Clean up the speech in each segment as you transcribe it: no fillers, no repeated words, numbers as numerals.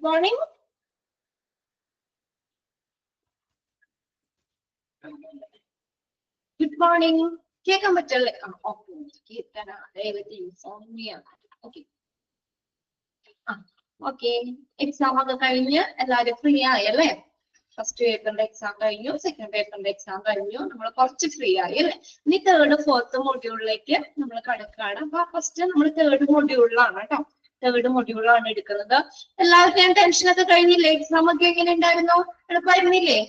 Morning. Good morning. കേൾക്കാൻ പറ്റല്ലേ? Okay. Exam ഒക്കെ കഴിഞ്ഞ് എല്ലാവരും ഫ്രീ ആയല്ലേ? ഫസ്റ്റ് പേപ്പറിന്റെ എക്സാം കഴിഞ്ഞു, സെക്കൻഡ് പേപ്പറിന്റെ എക്സാം കഴിഞ്ഞു, നമ്മൾ കുറച്ച് ഫ്രീ ആയി അല്ലേ? ഇനി തേർഡ് ഫോർത്ത് മൊഡ്യൂളിലേക്ക് നമ്മൾ കടക്കുകയാണ്. അപ്പൊ ഫസ്റ്റ് നമ്മൾ തേർഡ് മൊഡ്യൂളിലാണ് കേട്ടോ. തേർഡ് മൊഡ്യൂളാണ് എടുക്കുന്നത്. എല്ലാവർക്കും ടെൻഷനൊക്കെ കഴിഞ്ഞില്ലേ? എക്സാം ഒക്കെ എങ്ങനെ ഉണ്ടായിരുന്നു? എളുപ്പമായിരുന്നില്ലേ?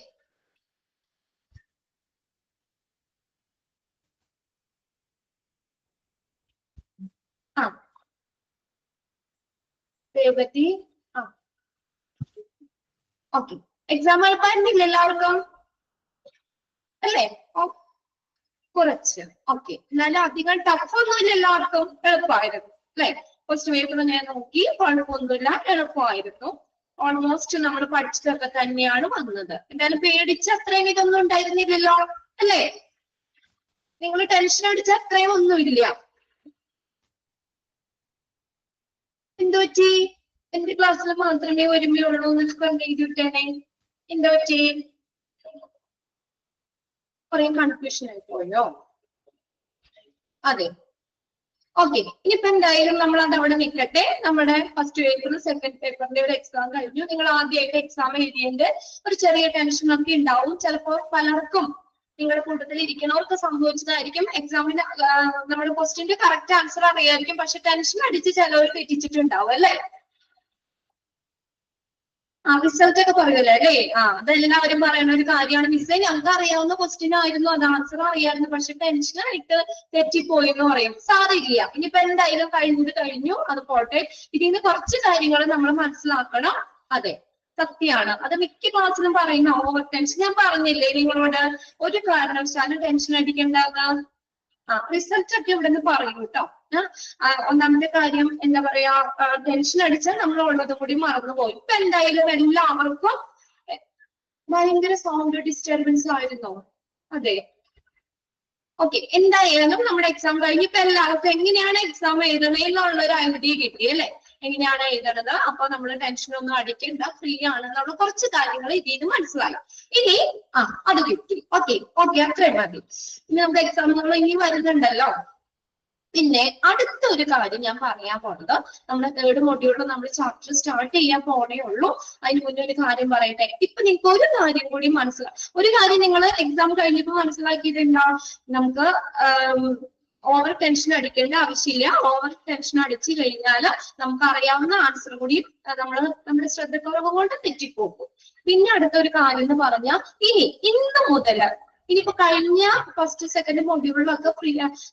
ആ പറ്റി ഓക്കെ. എക്സാം എളുപ്പമായിരുന്നില്ല എല്ലാവർക്കും അല്ലേ? കുറച്ച് ഓക്കെ. എന്നാലും അധികം ടഫ് ഒന്നുമില്ല, എല്ലാവർക്കും എളുപ്പമായിരുന്നു അല്ലെ? ഫസ്റ്റ് പേപ്പർ ഞാൻ നോക്കി, കുഴപ്പമൊന്നുമില്ല, എളുപ്പമായിരുന്നു. ഓൾമോസ്റ്റ് നമ്മൾ പഠിച്ചതൊക്കെ തന്നെയാണ് വന്നത്. എന്തായാലും പേടിച്ച് അത്രയും ഇതൊന്നും ഉണ്ടായിരുന്നില്ലല്ലോ അല്ലേ? നിങ്ങൾ ടെൻഷൻ അടിച്ച അത്രയും ഒന്നുമില്ല. എന്തു പറ്റി? എന്റെ ക്ലാസ്സിൽ മാത്രമേ ഒരുമയുള്ളൂ എന്ന് പറഞ്ഞിട്ടേ? എന്തു പറ്റി? കുറെ കൺഫ്യൂഷൻ ആയി പോയോ? അതെ. ഓക്കെ. ഇനിയിപ്പോ എന്തായാലും നമ്മൾ അത് അവിടെ നിൽക്കട്ടെ. നമ്മുടെ ഫസ്റ്റ് പേപ്പറും സെക്കൻഡ് പേപ്പറിന്റെ ഒരു എക്സാം കഴിഞ്ഞു. നിങ്ങൾ ആദ്യമായിട്ട് എക്സാം എഴുതിയതിന്റെ ഒരു ചെറിയ ടെൻഷൻ ഒക്കെ ഉണ്ടാവും. ചിലപ്പോൾ പലർക്കും നിങ്ങളുടെ കൂട്ടത്തിൽ ഇരിക്കുന്നവർക്ക് സംഭവിച്ചതായിരിക്കും. എക്സാമിന് നമ്മുടെ ക്വസ്റ്റ്യന്റെ കറക്റ്റ് ആൻസർ അറിയായിരിക്കും, പക്ഷെ ടെൻഷൻ അടിച്ച് ചിലവർ തെറ്റിച്ചിട്ടുണ്ടാവും അല്ലേ? റിസൾട്ട് ഒക്കെ പറയുമല്ലോ അല്ലേ? അതെല്ലാവരും പറയുന്ന ഒരു കാര്യമാണ്. മിസ്സേ ഞങ്ങൾക്ക് അറിയാവുന്ന ക്വസ്റ്റ്യൻ ആയിരുന്നു, അത് ആൻസർ അറിയായിരുന്നു, പക്ഷെ ടെൻഷനായിട്ട് തെറ്റിപ്പോയി എന്ന് പറയും. സാധിക്കില്ല. ഇനിയിപ്പോ എന്തായാലും കഴിഞ്ഞു, അത് പോട്ടെ. ഇതിന് കുറച്ച് കാര്യങ്ങൾ നമ്മൾ മനസ്സിലാക്കണം. അതെ, സത്യമാണ്. അത് മിക്ക ക്ലാസ്സിലും പറയുന്ന ഓവർ ടെൻഷൻ. ഞാൻ പറഞ്ഞില്ലേ നിങ്ങളോട്, ഒരു കാരണവശാലും ടെൻഷൻ അടിക്കേണ്ടാവുക. റിസൾട്ട് ഒക്കെ ഇവിടെ നിന്ന് പറയൂ കേട്ടോ. ഒന്നാമത്തെ കാര്യം എന്താ പറയാ, ടെൻഷൻ അടിച്ചാൽ നമ്മൾ ഉള്ളതും കൂടി മറന്നുപോയി. ഇപ്പൊ എന്തായാലും എല്ലാവർക്കും ഭയങ്കര സൗണ്ട് ഡിസ്റ്റർബൻസ് ആയിരുന്നോ? അതെ. ഓക്കെ. എന്തായാലും നമ്മുടെ എക്സാം കഴിഞ്ഞ് ഇപ്പൊ എല്ലാവർക്കും എങ്ങനെയാണ് എക്സാം എഴുതണേ എന്നുള്ള ഒരു ഐഡിയ കിട്ടി അല്ലെ? എങ്ങനെയാണ് എഴുതണത്. അപ്പൊ നമ്മൾ ടെൻഷനൊന്നും അടിക്കണ്ട, ഫ്രീ ആണെന്നുള്ള കുറച്ച് കാര്യങ്ങൾ ഇതിന് മനസ്സിലായി. ഇനി അത് കിട്ടി. ഓക്കെ അത്രയും മതി. ഇനി നമുക്ക് എക്സാമുകൾ ഇനി വരുന്നുണ്ടല്ലോ. പിന്നെ അടുത്ത ഒരു കാര്യം ഞാൻ പറയാൻ പോണത്, നമ്മുടെ തേർഡ് മൊഡ്യൂളിൽ നമ്മൾ ചാപ്റ്റർ സ്റ്റാർട്ട് ചെയ്യാൻ പോണേ ഉള്ളൂ. അതിന് മുന്നേ ഒരു കാര്യം പറയട്ടെ. ഇപ്പൊ നിങ്ങൾക്ക് ഒരു കാര്യം കൂടി ഒരു കാര്യം നിങ്ങൾ എക്സാം കഴിഞ്ഞപ്പോ മനസ്സിലാക്കിയിട്ടുണ്ടാവും. നമുക്ക് ഓവർ ടെൻഷൻ അടിക്കേണ്ട ആവശ്യമില്ല. ഓവർ ടെൻഷൻ അടിച്ചു കഴിഞ്ഞാൽ നമുക്ക് അറിയാവുന്ന ആൻസർ കൂടി നമ്മുടെ ശ്രദ്ധക്കുറവ് കൊണ്ട് തെറ്റിപ്പോകും. പിന്നെ അടുത്തൊരു കാര്യം എന്ന് പറഞ്ഞാൽ, ഇന്ന് മുതൽ ഇനിയിപ്പോ കഴിഞ്ഞ ഫസ്റ്റ് സെക്കൻഡ് മൊഡ്യൂളിലൊക്കെ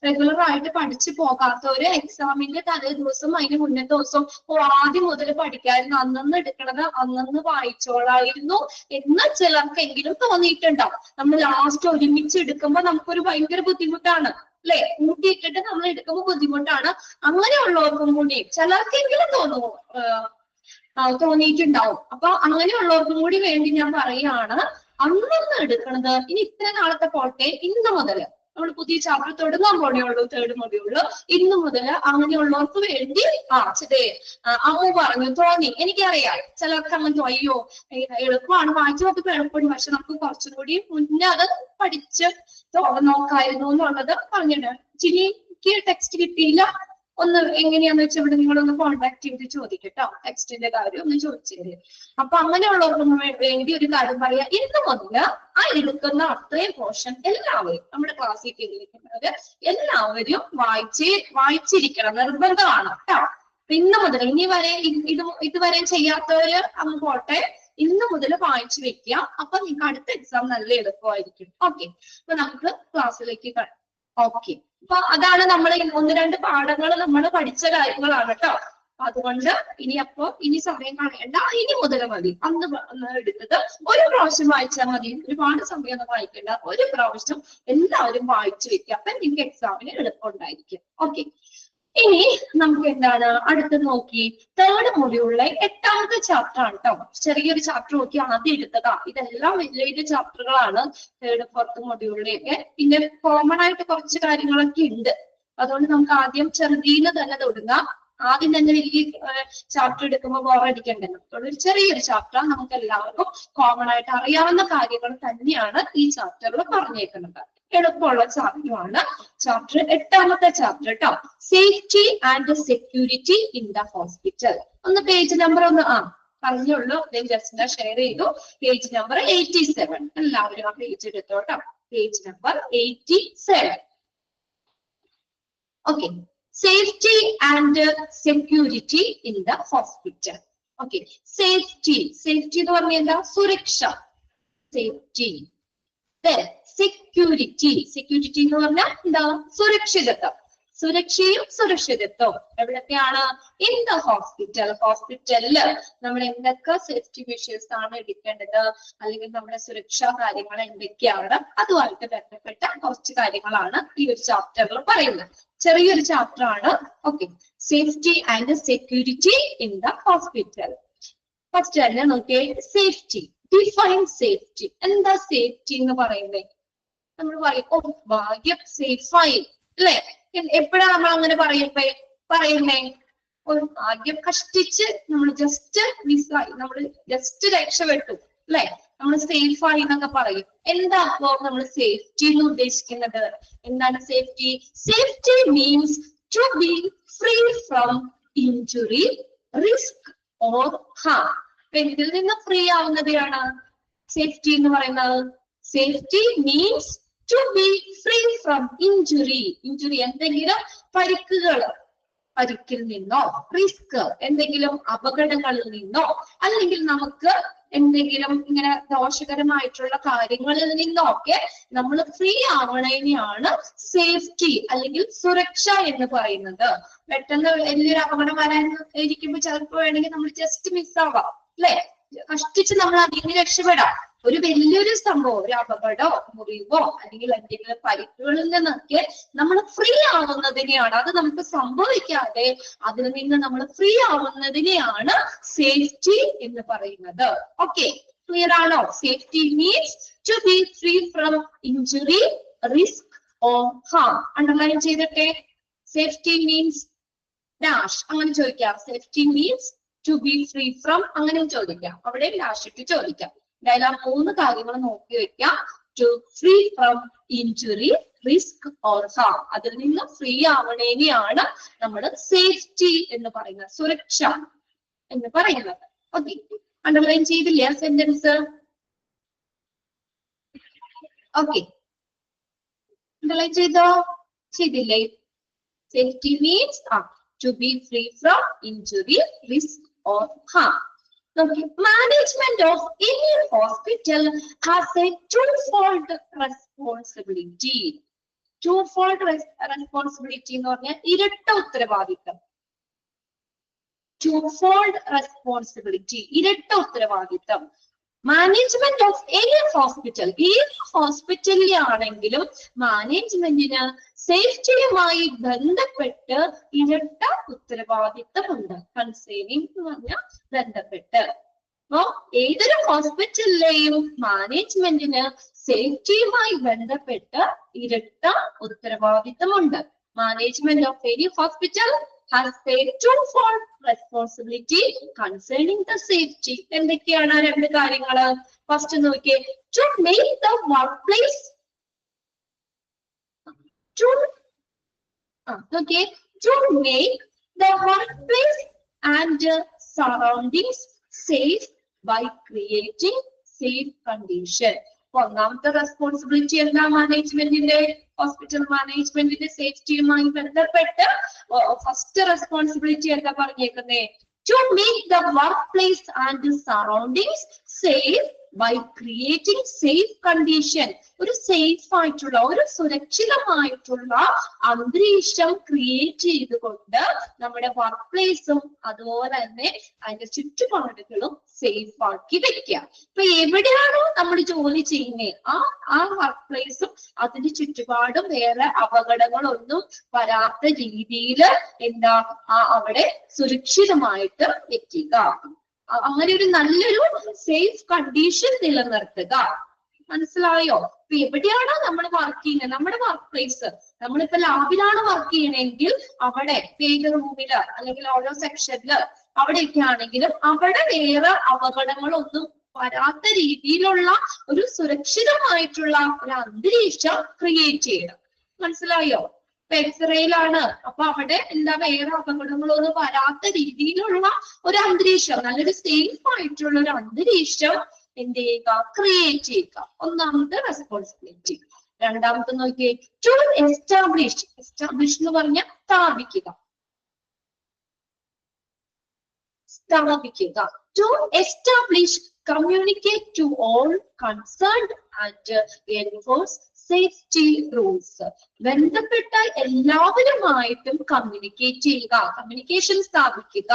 റെഗുലർ ആയിട്ട് പഠിച്ചു പോകാത്തവര് എക്സാമിന്റെ തലേ ദിവസം അതിന് മുന്നേ ദിവസം ആദ്യം മുതൽ പഠിക്കായിരുന്നു, അന്നന്ന് എടുക്കണത് അന്നന്ന് വായിച്ചോളായിരുന്നു എന്ന് ചിലർക്കെങ്കിലും തോന്നിയിട്ടുണ്ടാവും. നമ്മൾ ലാസ്റ്റ് ഒരുമിച്ച് എടുക്കുമ്പോൾ നമുക്കൊരു ഭയങ്കര ബുദ്ധിമുട്ടാണ് അല്ലെ? കൂട്ടിയിട്ടിട്ട് നമ്മൾ എടുക്കുമ്പോൾ ബുദ്ധിമുട്ടാണ്. അങ്ങനെയുള്ളവർക്കും കൂടി ചിലർക്കെങ്കിലും തോന്നിയിട്ടുണ്ടാവും. അപ്പൊ അങ്ങനെയുള്ളവർക്കും കൂടി വേണ്ടി ഞാൻ പറയുകയാണ്, അന്നൊന്ന് എടുക്കണത് ഇനി ഇത്ര നാളത്തെ പോട്ടെ, ഇന്ന് മുതൽ നമ്മൾ പുതിയ ചാപ്റ്റർ തുടങ്ങാൻ പോണേയുള്ളൂ തേർഡ് മൊഡ്യൂള്. ഇന്ന് മുതൽ അങ്ങനെയുള്ളവർക്ക് വേണ്ടി അമ്മ പറഞ്ഞു തോന്നി, എനിക്കറിയാം ചിലർക്ക് അങ്ങനെ അയ്യോ എളുപ്പമാണ്, വായിച്ചു നോക്കിയപ്പോ എളുപ്പമാണ്, പക്ഷെ നമുക്ക് കുറച്ചും കൂടി മുന്നേ അത് പഠിച്ച് നോക്കായിരുന്നു എന്നുള്ളത് പറഞ്ഞിട്ട്. എനിക്ക് ടെക്സ്റ്റ് കിട്ടിയില്ല, ഒന്ന് എങ്ങനെയാന്ന് വെച്ചാൽ ഇവിടെ നിങ്ങളൊന്ന് കോൺടാക്ട് ചെയ്ത് ചോദിക്കട്ടോ, ടെക്സ്റ്റിന്റെ കാര്യം ഒന്ന് ചോദിച്ചേര്. അപ്പൊ അങ്ങനെയുള്ളവർക്കൊന്നും വേണ്ടി ഒരു കാര്യം പറയാം, ഇന്ന് മുതൽ എടുക്കുന്ന അത്രയും പോർഷൻ എല്ലാവരും നമ്മുടെ ക്ലാസ്സിൽ കേൾക്കുന്നവര് എല്ലാവരും വായിച്ചിരിക്കണം, നിർബന്ധമാണ് കേട്ടോ. ഇന്ന് മുതൽ ഇതുവരെ ചെയ്യാത്തവര് അങ്ങ് പോട്ടെ, ഇന്ന് മുതൽ വായിച്ചു വെക്കുക. അപ്പൊ നിങ്ങൾക്ക് അടുത്ത എക്സാം നല്ല എളുപ്പമായിരിക്കും. ഓക്കെ. അപ്പൊ നമുക്ക് ക്ലാസ്സിലേക്ക് ഓക്കെ. അപ്പൊ അതാണ് നമ്മൾ 1-2 പാഠങ്ങൾ നമ്മൾ പഠിച്ച കാര്യങ്ങളാണ് കേട്ടോ. അതുകൊണ്ട് ഇനി സമയം കളയണ്ട, ഇനി മുതൽ മതി. അന്ന് എടുത്തത് ഒരു പ്രാവശ്യം വായിച്ചാൽ മതി, ഒരുപാട് സമയം ഒന്നും വായിക്കേണ്ട. ഒരു പ്രാവശ്യം എല്ലാവരും വായിച്ചു വെക്കുക, അപ്പൊ നിങ്ങൾക്ക് എക്സാമിന് എളുപ്പം ഉണ്ടായിരിക്കും. ഓക്കെ. ഇനി നമുക്ക് എന്താണ് അടുത്തത് നോക്കി, തേർഡ് മൊഡ്യൂളിലെ 8ാമത്തെ ചാപ്റ്റർ ആണ് കേട്ടോ. ചെറിയൊരു ചാപ്റ്റർ നോക്കി ആദ്യം എടുത്തതാ. ഇതെല്ലാം വലിയ വലിയ ചാപ്റ്ററുകളാണ് തേർഡ് ഫോർത്ത് മൊഡ്യൂളിലേക്ക്. പിന്നെ കോമൺ ആയിട്ട് കുറച്ച് കാര്യങ്ങളൊക്കെ ഉണ്ട്. അതുകൊണ്ട് നമുക്ക് ആദ്യം ചെറുതീന്ന് തന്നെ തുടങ്ങാം. ആദ്യം തന്നെ വലിയ ചാപ്റ്റർ എടുക്കുമ്പോൾ ബോറടിക്കണ്ടല്ലോ. ഒരു ചെറിയൊരു ചാപ്റ്റർ നമുക്ക് എല്ലാവർക്കും കോമൺ ആയിട്ട് അറിയാവുന്ന കാര്യങ്ങൾ തന്നെയാണ് ഈ ചാപ്റ്ററിൽ പറഞ്ഞേക്കുന്നത്. എളുപ്പമുള്ള ചാപ്റ്ററാണ്. ചാപ്റ്റർ 8ാമത്തെ ചാപ്റ്റർ കേട്ടോ. Safety and security in the hospital. ഒന്ന് പേജ് നമ്പർ ഒന്ന് പറഞ്ഞുള്ളൂ, ജസ്റ്റ് ഷെയർ ചെയ്തു. Page number 87. എല്ലാവരും ആ പേജ് എടുത്തോട്ടോ. Page number 87. Okay. Safety and security in the hospital. Okay. Safety എന്ന് പറഞ്ഞാൽ എന്താ? സുരക്ഷ. സേഫ്റ്റി. സെക്യൂരിറ്റി എന്ന് പറഞ്ഞാൽ എന്താ? സുരക്ഷിതത്വം. സുരക്ഷയും സുരക്ഷിതത്വവും എവിടത്തെയാണ്? In the hospital. ഹോസ്പിറ്റലില് നമ്മൾ എന്തൊക്കെ സേഫ്റ്റി മെഷേഴ്സ് ആണ് എടുക്കേണ്ടത്, അല്ലെങ്കിൽ നമ്മുടെ സുരക്ഷാ കാര്യങ്ങൾ എന്തൊക്കെയാണ്, അതുമായിട്ട് ബന്ധപ്പെട്ട കുറച്ച് കാര്യങ്ങളാണ് ഈ ഒരു ചാപ്റ്ററിൽ പറയുന്നത്. ചെറിയൊരു ചാപ്റ്റർ ആണ്. Okay. Safety and security in the hospital. First തന്നെ നോക്കിയേ, സേഫ്റ്റി. Define safety. എന്താ സേഫ്റ്റി എന്ന് പറയുന്നത്? നമ്മൾ പറയും, ഓ ഭാഗ്യം സേഫായി അല്ലെ? എപ്പോഴാ നമ്മൾ അങ്ങനെ പറയുന്നേ? ഒരു ഭാഗ്യം കഷ്ടിച്ച് നമ്മൾ ജസ്റ്റ് മിസ്സായി, നമ്മൾ ജസ്റ്റ് രക്ഷപ്പെട്ടു അല്ലെ? നമ്മൾ സേഫായി എന്നൊക്കെ പറയും. എന്താ അപ്പോ നമ്മൾ സേഫ്റ്റി എന്ന് ഉദ്ദേശിക്കുന്നത്? എന്താണ് safety? Safety means to be free from injury, risk or harm. ഇതിൽ നിന്ന് ഫ്രീ ആവുന്നതാണ് സേഫ്റ്റി എന്ന് പറയുന്നത്. Safety means to be free from injury. Injury എന്തെങ്കിലും പരിക്കിൽ നിന്നോ, റിസ്ക് എന്തെങ്കിലും അപകടങ്ങളിൽ നിന്നോ, അല്ലെങ്കിൽ നമുക്ക് എന്തെങ്കിലും ഇങ്ങനെ ദോഷകരമായിട്ടുള്ള കാര്യങ്ങളിൽ നിന്നൊക്കെ നമ്മൾ ഫ്രീ ആവണേനെയാണ് സേഫ്റ്റി അല്ലെങ്കിൽ സുരക്ഷ എന്ന് പറയുന്നത്. പെട്ടെന്ന് വലിയൊരു അപകടം വരാൻ ഇരിക്കുമ്പോൾ ചിലപ്പോൾ വേണമെങ്കിൽ നമ്മൾ ജസ്റ്റ് മിസ്സാവാം അല്ലെ? കഷ്ടിച്ച് നമ്മൾ അതിൽ നിന്ന് രക്ഷപ്പെടാം. ഒരു വലിയൊരു സംഭവം, ഒരു അപകടമോ മുറിവോ അല്ലെങ്കിൽ എന്തെങ്കിലും പരിക്കുകളിൽ നിന്നൊക്കെ നമ്മൾ ഫ്രീ ആവുന്നതിനെയാണ്, അത് നമുക്ക് സംഭവിക്കാതെ അതിൽ നിന്ന് നമ്മൾ ഫ്രീ ആവുന്നതിനെയാണ് സേഫ്റ്റി എന്ന് പറയുന്നത്. ഓക്കെ, ക്ലിയർ ആണോ? Safety means to be free from injury, risk or harm. Underline ചെയ്തിട്ടെ. സേഫ്റ്റി മീൻസ് ഡാഷ് അങ്ങനെ ചോദിക്കാം. Safety means to be free from അങ്ങനെ ചോദിക്കാം. അവിടെ ഡാഷ് ഇട്ട് ചോദിക്കാം. എന്തായാലും 3 കാര്യങ്ങൾ നോക്കി വെക്കാം. To free from injury, risk or harm. അതിൽ നിന്ന് ഫ്രീ ആവണേനെയാണ് നമ്മൾ സേഫ്റ്റി എന്ന് പറയുന്നത്, സുരക്ഷ എന്ന് പറയുന്നത്. ഓക്കെ, അണ്ടർലൈൻ ചെയ്തില്ലേ സെന്റൻസ്? ഓക്കെ, അണ്ടർലൈൻ ചെയ്തില്ലേ? Safety means to be free from injury, risk or harm. Okay. Management of any hospital has a twofold responsibility. Twofold responsibility എന്ന് പറഞ്ഞാൽ ഇരട്ട ഉത്തരവാദിത്തം. Twofold responsibility, ഇരട്ട ഉത്തരവാദിത്തം. മാനേജ്മെന്റ് ഓഫ് എനി ഹോസ്പിറ്റൽ, ഏത് ഹോസ്പിറ്റലിലാണെങ്കിലും മാനേജ്മെന്റിന് സേഫ്റ്റിയുമായി ബന്ധപ്പെട്ട് ഇരട്ട ഉത്തരവാദിത്തമുണ്ട്. കൺസേണിംഗ് എന്ന് പറഞ്ഞാൽ ബന്ധപ്പെട്ട്. അപ്പോ ഏതൊരു ഹോസ്പിറ്റലിലെയും മാനേജ്മെന്റിന് സേഫ്റ്റിയുമായി ബന്ധപ്പെട്ട് ഇരട്ട ഉത്തരവാദിത്തമുണ്ട്. Management of any hospital has a twofold responsibility concerning the safety. എന്തൊക്കെയാണ് 2 കാര്യങ്ങള്? ഫസ്റ്റ് നോക്കിയേ, to make the workplace to make the workplace and surroundings safe by creating safe condition. ഒന്നാമത്തെ റെസ്പോൺസിബിലിറ്റി എന്താ മാനേജ്മെന്റിന്റെ? ഹോസ്പിറ്റൽ മാനേജ്മെന്റിന്റെ സേഫ്റ്റിയുമായി ബന്ധപ്പെട്ട് ഫസ്റ്റ് റെസ്പോൺസിബിലിറ്റി എന്താ പറഞ്ഞേക്കുന്നേ? To make the work place and surroundings safe by creating safe condition. ഒരു safe ആയിട്ടുള്ള, ഒരു സുരക്ഷിതമായിട്ടുള്ള അന്തരീക്ഷം ക്രിയേറ്റ് ചെയ്തുകൊണ്ട് നമ്മുടെ വർക്ക് പ്ലേസും അതുപോലെ തന്നെ അതിന്റെ ചുറ്റുപാടുകളും സേഫ് ആക്കി വെക്കുക. ഇപ്പൊ എവിടെയാണോ നമ്മൾ ജോലി ചെയ്യുന്നത് ആ വർക്ക് പ്ലേസും അതിന്റെ ചുറ്റുപാടും വേറെ അപകടങ്ങളൊന്നും വരാത്ത രീതിയിൽ എന്താ അവിടെ സുരക്ഷിതമായിട്ട് വെക്കുക. അങ്ങനെ ഒരു നല്ലൊരു സേഫ് കണ്ടീഷൻ നിലനിർത്തുക. മനസ്സിലായോ? ഇപ്പൊ എവിടെയാണോ നമ്മൾ വർക്ക് ചെയ്യുന്നത്, നമ്മുടെ വർക്ക് പ്ലേസ്, നമ്മളിപ്പോ ലാബിലാണ് വർക്ക് ചെയ്യണമെങ്കിൽ അവിടെ ഏത് റൂമില് അല്ലെങ്കിൽ ഓരോ സെക്ഷനില് അവിടെയൊക്കെ ആണെങ്കിലും അവിടെ വേറെ അപകടങ്ങളൊന്നും വരാത്ത രീതിയിലുള്ള ഒരു സുരക്ഷിതമായിട്ടുള്ള ഒരു അന്തരീക്ഷം ക്രിയേറ്റ് ചെയ്യണം. മനസ്സിലായോ? ഇപ്പൊ എക്സ്റേയിലാണ്, അപ്പൊ അവിടെ എന്താ വേറെ അപകടങ്ങളൊന്നും വരാത്ത രീതിയിലുള്ള ഒരു അന്തരീക്ഷം, നല്ലൊരു സേഫ് ആയിട്ടുള്ള ഒരു അന്തരീക്ഷം എന്ത് ചെയ്യുക, ക്രിയേറ്റ് ചെയ്യുക. ഒന്നാമത്തെ റെസ്പോൺസിബിലിറ്റി. രണ്ടാമത്തെ നോക്കിയേ, ടു എസ്റ്റാബ്ലിഷ്. എസ്റ്റാബ്ലിഷ് എന്ന് പറഞ്ഞാൽ സ്ഥാപിക്കുക. സ്ഥാപിക്കുക. To establish, communicate to all concerned and enforce safety rules. ബന്ധപ്പെട്ട എല്ലാവരുമായിട്ടും കമ്മ്യൂണിക്കേറ്റ് ചെയ്യുക, കമ്മ്യൂണിക്കേഷൻ സ്ഥാപിക്കുക.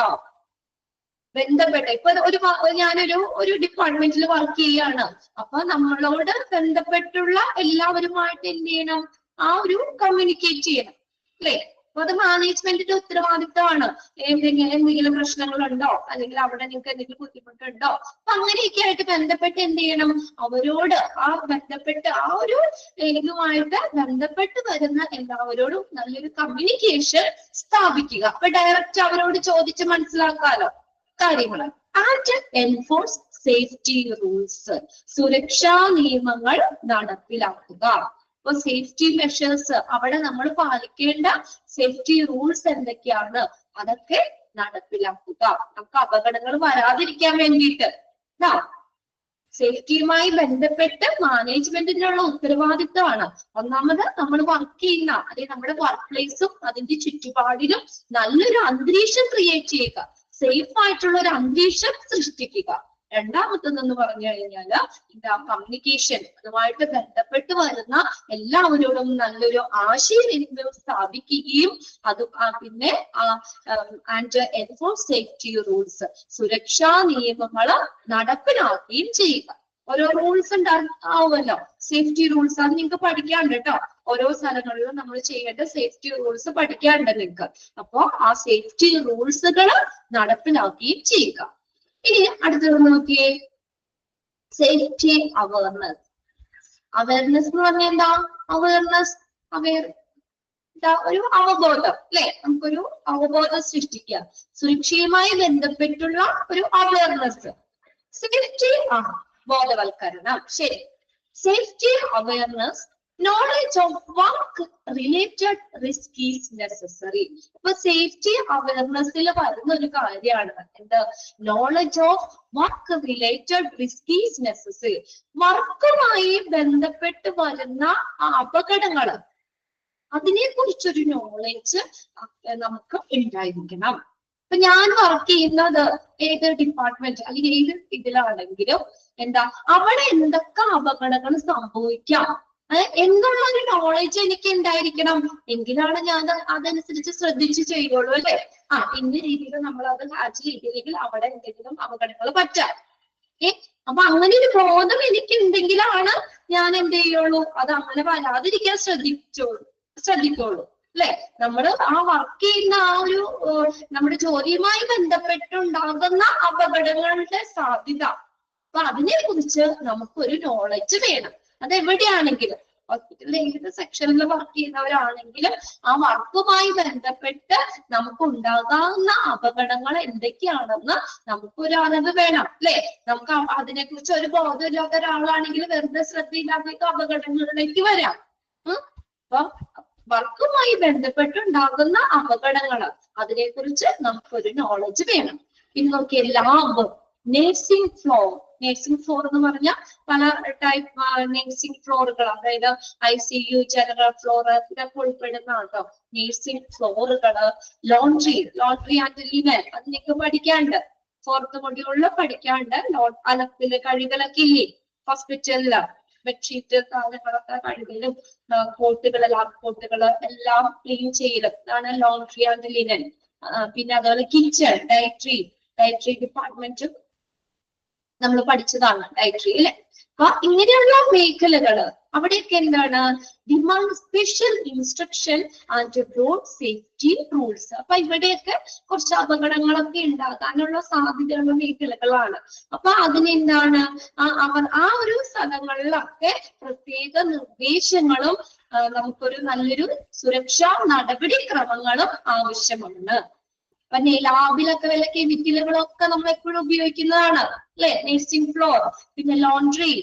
ബന്ധപ്പെട്ട ഇപ്പൊ ഞാനൊരു ഡിപ്പാർട്ട്മെന്റിൽ വർക്ക് ചെയ്യാണ്, അപ്പൊ നമ്മളോട് ബന്ധപ്പെട്ടുള്ള എല്ലാവരുമായിട്ട് എന്ത് ചെയ്യണം, ആ ഒരു കമ്മ്യൂണിക്കേറ്റ് ചെയ്യണം, അല്ലെ? അപ്പൊ അത് മാനേജ്മെന്റിന്റെ ഉത്തരവാദിത്തമാണ്. എന്തെങ്കിലും പ്രശ്നങ്ങളുണ്ടോ, അല്ലെങ്കിൽ അവിടെ നിങ്ങൾക്ക് എന്തെങ്കിലും ബുദ്ധിമുട്ടുണ്ടോ, അപ്പൊ അങ്ങനെയൊക്കെ ആയിട്ട് ബന്ധപ്പെട്ട് എന്ത് ചെയ്യണം, അവരോട് ബന്ധപ്പെട്ട് ആ ഒരു ഇതുമായിട്ട് ബന്ധപ്പെട്ട് വരുന്ന എല്ലാവരോടും നല്ലൊരു കമ്മ്യൂണിക്കേഷൻ സ്ഥാപിക്കുക. അപ്പൊ ഡയറക്റ്റ് അവരോട് ചോദിച്ച് മനസ്സിലാക്കാലോ കാര്യങ്ങൾ. ആൻഡ് എൻഫോഴ്സ് സേഫ്റ്റി റൂൾസ്, സുരക്ഷാ നിയമങ്ങൾ നടപ്പിലാക്കുക. അപ്പൊ സേഫ്റ്റി മെഷേഴ്സ്, അവിടെ നമ്മൾ പാലിക്കേണ്ട സേഫ്റ്റി റൂൾസ് എന്തൊക്കെയാണ് അതൊക്കെ നടപ്പിലാക്കുക, നമുക്ക് അപകടങ്ങൾ വരാതിരിക്കാൻ വേണ്ടിയിട്ട്. സേഫ്റ്റിയുമായി ബന്ധപ്പെട്ട് മാനേജ്മെന്റിനുള്ള ഉത്തരവാദിത്തമാണ്. ഒന്നാമത് നമ്മൾ വർക്ക് ചെയ്യുന്ന അല്ലെങ്കിൽ നമ്മുടെ വർക്ക് പ്ലേസും അതിന്റെ ചുറ്റുപാടിലും നല്ലൊരു അന്തരീക്ഷം ക്രിയേറ്റ് ചെയ്യുക, സേഫ് ആയിട്ടുള്ള ഒരു അന്തരീക്ഷം സൃഷ്ടിക്കുക. രണ്ടാമത്തെന്ന് പറഞ്ഞു കഴിഞ്ഞാല് എന്താ, കമ്മ്യൂണിക്കേഷൻ, അതുമായിട്ട് ബന്ധപ്പെട്ട് വരുന്ന എല്ലാവരോടും നല്ലൊരു ആശയവിനിമയം സ്ഥാപിക്കുകയും അത് പിന്നെ ആൻഡ് എൻഫോഴ്സ് സേഫ്റ്റി റൂൾസ്, സുരക്ഷാ നിയമങ്ങൾ നടപ്പിലാക്കുകയും ചെയ്യുക. ഓരോ റൂൾസ് ഉണ്ടാവുമല്ലോ, സേഫ്റ്റി റൂൾസ്, അത് നിങ്ങൾക്ക് പഠിക്കാണ്ട് കേട്ടോ. ഓരോ സ്ഥലങ്ങളിലും നമ്മൾ ചെയ്യേണ്ട സേഫ്റ്റി റൂൾസ് പഠിക്കാണ്ട് നിങ്ങൾക്ക്. അപ്പോ ആ സേഫ്റ്റി റൂൾസുകൾ നടപ്പിലാക്കുകയും ചെയ്യുക. ഇനി അടുത്തത് നോക്കിയേ, സേഫ്റ്റി അവയർനെസ്. അവയർനെസ് എന്ന് പറഞ്ഞാൽ എന്താ? അവയർനെസ്, ഒരു അവബോധം, അല്ലെ? നമുക്കൊരു അവബോധം സൃഷ്ടിക്കുക, സുരക്ഷയുമായി ബന്ധപ്പെട്ടുള്ള ഒരു അവയർനെസ്. സേഫ്റ്റി ബോധവൽക്കരണം. ശരി, safety awareness, knowledge of work related risk is necessary. അപ്പൊ സേഫ്റ്റി അവയർനെസ്സിൽ വരുന്ന ഒരു കാര്യമാണ് എന്ത്? Knowledge of work related risk is necessary. വർക്കുമായി ബന്ധപ്പെട്ട് വരുന്ന അപകടങ്ങൾ, അതിനെ കുറിച്ചൊരു നോളജ് നമുക്ക് ഉണ്ടായിരിക്കണം. അപ്പൊ ഞാൻ വർക്ക് ചെയ്യുന്നത് ഏത് ഡിപ്പാർട്ട്മെന്റ് അല്ലെങ്കിൽ ഏത് ഇതിലാണെങ്കിലും എന്താ, അവിടെ എന്തൊക്കെ അപകടങ്ങൾ സംഭവിക്കാം എന്നുള്ള ഒരു നോളജ് എനിക്ക് ഉണ്ടായിരിക്കണം. എങ്കിലാണ് ഞാൻ അതനുസരിച്ച് ശ്രദ്ധിച്ച് ചെയ്യുള്ളൂ, അല്ലെ? ഇന്ന രീതിയിൽ നമ്മൾ അത് ഹാച്ച് ചെയ്തില്ലെങ്കിൽ അവിടെ എന്തെങ്കിലും അപകടങ്ങൾ പറ്റാം. അപ്പൊ അങ്ങനെ ഒരു ബോധം എനിക്ക് ഉണ്ടെങ്കിലാണ് ഞാൻ എന്ത് ചെയ്യുള്ളൂ, അത് അങ്ങനെ വരാതിരിക്കാൻ ശ്രദ്ധിക്കുള്ളൂ, അല്ലെ? നമ്മൾ ആ വർക്ക് ചെയ്യുന്ന ആ ഒരു നമ്മുടെ ജോലിയുമായി ബന്ധപ്പെട്ടുണ്ടാകുന്ന അപകടങ്ങളുടെ സാധ്യത, അപ്പൊ അതിനെ കുറിച്ച് നമുക്കൊരു നോളജ് വേണം. അതെവിടെയാണെങ്കിലും, ഹോസ്പിറ്റലിൽ ഏത് സെക്ഷനിൽ വർക്ക് ചെയ്യുന്നവരാണെങ്കിലും ആ വർക്കുമായി ബന്ധപ്പെട്ട് നമുക്ക് ഉണ്ടാകാവുന്ന അപകടങ്ങൾ എന്തൊക്കെയാണെന്ന് നമുക്കൊരു അറിവ് വേണം, അല്ലെ? നമുക്ക് അതിനെ കുറിച്ച് ഒരു ബോധമില്ലാത്ത ഒരാളാണെങ്കിൽ വെറുതെ ശ്രദ്ധയില്ലാത്ത അപകടങ്ങളിലേക്ക് വരാം. അപ്പൊ വർക്കുമായി ബന്ധപ്പെട്ടുണ്ടാകുന്ന അപകടങ്ങൾ, അതിനെ കുറിച്ച് നമുക്കൊരു നോളജ് വേണം. പിന്നെ നോക്കിയ lab, nursing floor. Nursing floor എന്ന് പറഞ്ഞാൽ പല ടൈപ്പ് നേഴ്സിംഗ് ഫ്ലോറുകൾ, അതായത് ICU, ജനറൽ ഫ്ലോർ ഇതൊക്കെ ഉൾപ്പെടുന്ന കേട്ടോ നേഴ്സിംഗ് ഫ്ലോറുകള്. ലോണ്ടറി ആൻഡ് ലിനൻ, അത് നിങ്ങൾക്ക് പഠിക്കാണ്ട്, 4th മൊഡ്യൂളിൽ പഠിക്കാണ്ട്. അലക്കില് കഴുകലൊക്കെ ഇല്ലേ ഹോസ്പിറ്റലില്, ബെഡ്ഷീറ്റ് സാധനങ്ങളൊക്കെ കഴുകലും, ലാബ് കോട്ടുകള് എല്ലാം ക്ലീൻ ചെയ്യലും, അതാണ് ലോണ്ടറി ആൻഡ് ലിനൻ. പിന്നെ അതുപോലെ കിച്ചൺ, ഡയറ്ററി ഡിപ്പാർട്ട്മെന്റും നമ്മൾ പഠിച്ചതാണ്, ഡയറ്ററി, അല്ലെ? അപ്പൊ ഇങ്ങനെയുള്ള മേഖലകള് അവിടെയൊക്കെ എന്താണ്, demand special instruction and road safety rules. അപ്പൊ ഇവിടെയൊക്കെ കുറച്ച് അപകടങ്ങളൊക്കെ ഉണ്ടാകാനുള്ള സാധ്യതയുള്ള മേഖലകളാണ്. അപ്പൊ അതിനെന്താണ്, ആ ഒരു സ്ഥലങ്ങളിലൊക്കെ പ്രത്യേക നിർദ്ദേശങ്ങളും നമുക്കൊരു നല്ലൊരു സുരക്ഷാ നടപടിക്രമങ്ങളും ആവശ്യമാണ്. പിന്നെ ലാബിലൊക്കെ വല്ല കെമിക്കലുകളൊക്കെ നമ്മൾ എപ്പോഴും ഉപയോഗിക്കുന്നതാണ് അല്ലെ. നഴ്സിംഗ് ഫ്ലോർ, പിന്നെ ലോണ്ട്രി,